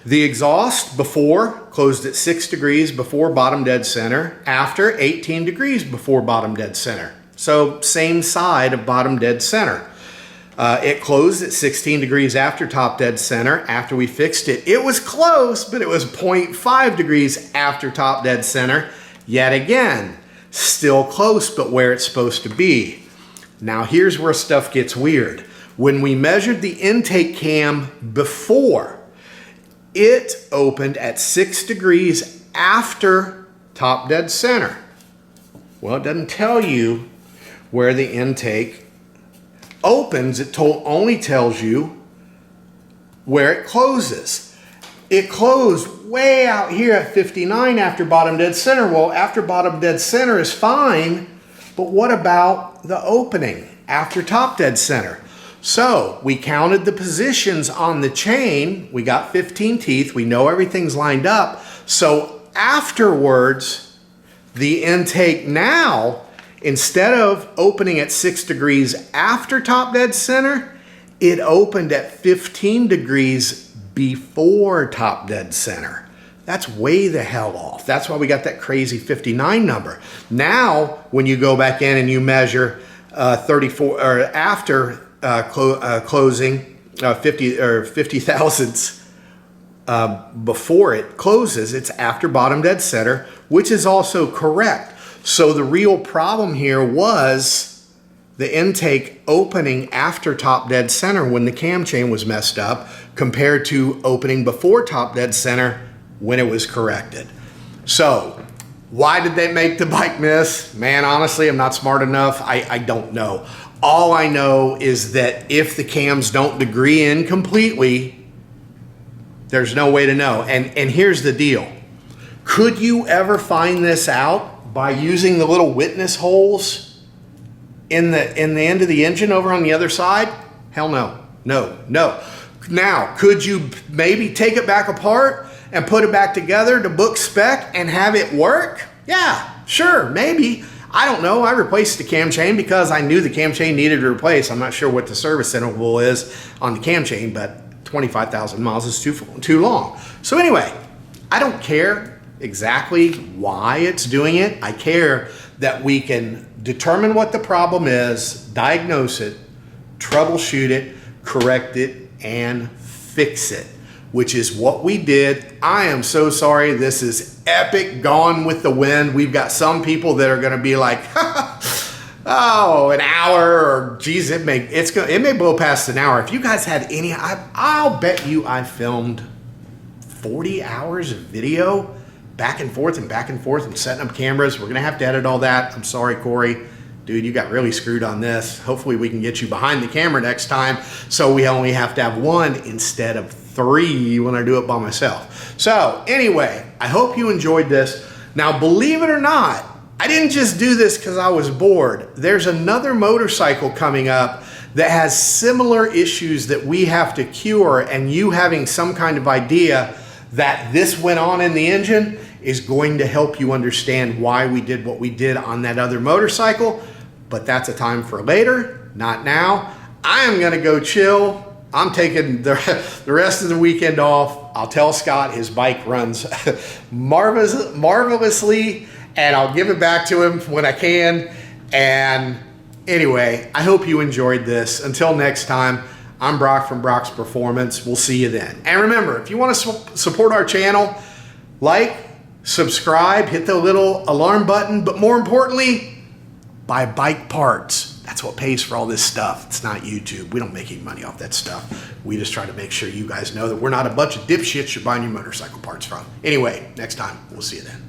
The exhaust before closed at 6 degrees before bottom dead center, after 18 degrees before bottom dead center. So same side of bottom dead center. It closed at 16 degrees after top dead center. After we fixed it, it was close, but it was 0.5 degrees after top dead center. Yet again, still close, but where it's supposed to be. Now here's where stuff gets weird. When we measured the intake cam before, it opened at 6 degrees after top dead center. Well, it doesn't tell you where the intake opens. It only tells you where it closes. It closed way out here at 59 after bottom dead center. Well, after bottom dead center is fine, but what about the opening after top dead center? So we counted the positions on the chain. We got 15 teeth. We know everything's lined up. So afterwards, the intake now, instead of opening at 6 degrees after top dead center, it opened at 15 degrees before top dead center. That's way the hell off. That's why we got that crazy 59 number. Now, when you go back in and you measure 34 or after closing 50 thousandths before it closes, it's after bottom dead center, which is also correct. So the real problem here was the intake opening after top dead center when the cam chain was messed up compared to opening before top dead center when it was corrected. So why did they make the bike miss? Man, honestly, I'm not smart enough. I don't know. All I know is that if the cams don't degree in completely, there's no way to know. And here's the deal. Could you ever find this out by using the little witness holes in the end of the engine over on the other side? Hell no. No. Now, could you maybe take it back apart and put it back together to book spec and have it work? Yeah, sure, maybe. I don't know. I replaced the cam chain because I knew the cam chain needed to replace. I'm not sure what the service interval is on the cam chain, but 25,000 miles is too long. So anyway, I don't care exactly why it's doing it. I care that we can determine what the problem is, diagnose it, troubleshoot it, correct it, and fix it, which is what we did. I am so sorry. This is epic Gone with the Wind. We've got some people that are going to be like, oh, an hour, or geez, it may blow past an hour. If you guys had any, I'll bet you I filmed 40 hours of video back and forth and setting up cameras. We're going to have to edit all that. I'm sorry, Corey. Dude, you got really screwed on this. Hopefully we can get you behind the camera next time so we only have to have one instead of 3 when I do it by myself. So anyway, I hope you enjoyed this. Now, believe it or not, I didn't just do this because I was bored. There's another motorcycle coming up that has similar issues that we have to cure, and you having some kind of idea that this went on in the engine is going to help you understand why we did what we did on that other motorcycle. But that's a time for later, not now. I am gonna go chill. I'm taking the rest of the weekend off. I'll tell Scott his bike runs marvelously, and I'll give it back to him when I can. And anyway, I hope you enjoyed this. Until next time, I'm Brock from Brock's Performance. We'll see you then. And remember, if you want to support our channel, like, subscribe, hit the little alarm button, but more importantly, buy bike parts. That's what pays for all this stuff. It's not YouTube. We don't make any money off that stuff. We just try to make sure you guys know that we're not a bunch of dipshits you're buying your motorcycle parts from. Anyway, next time, we'll see you then.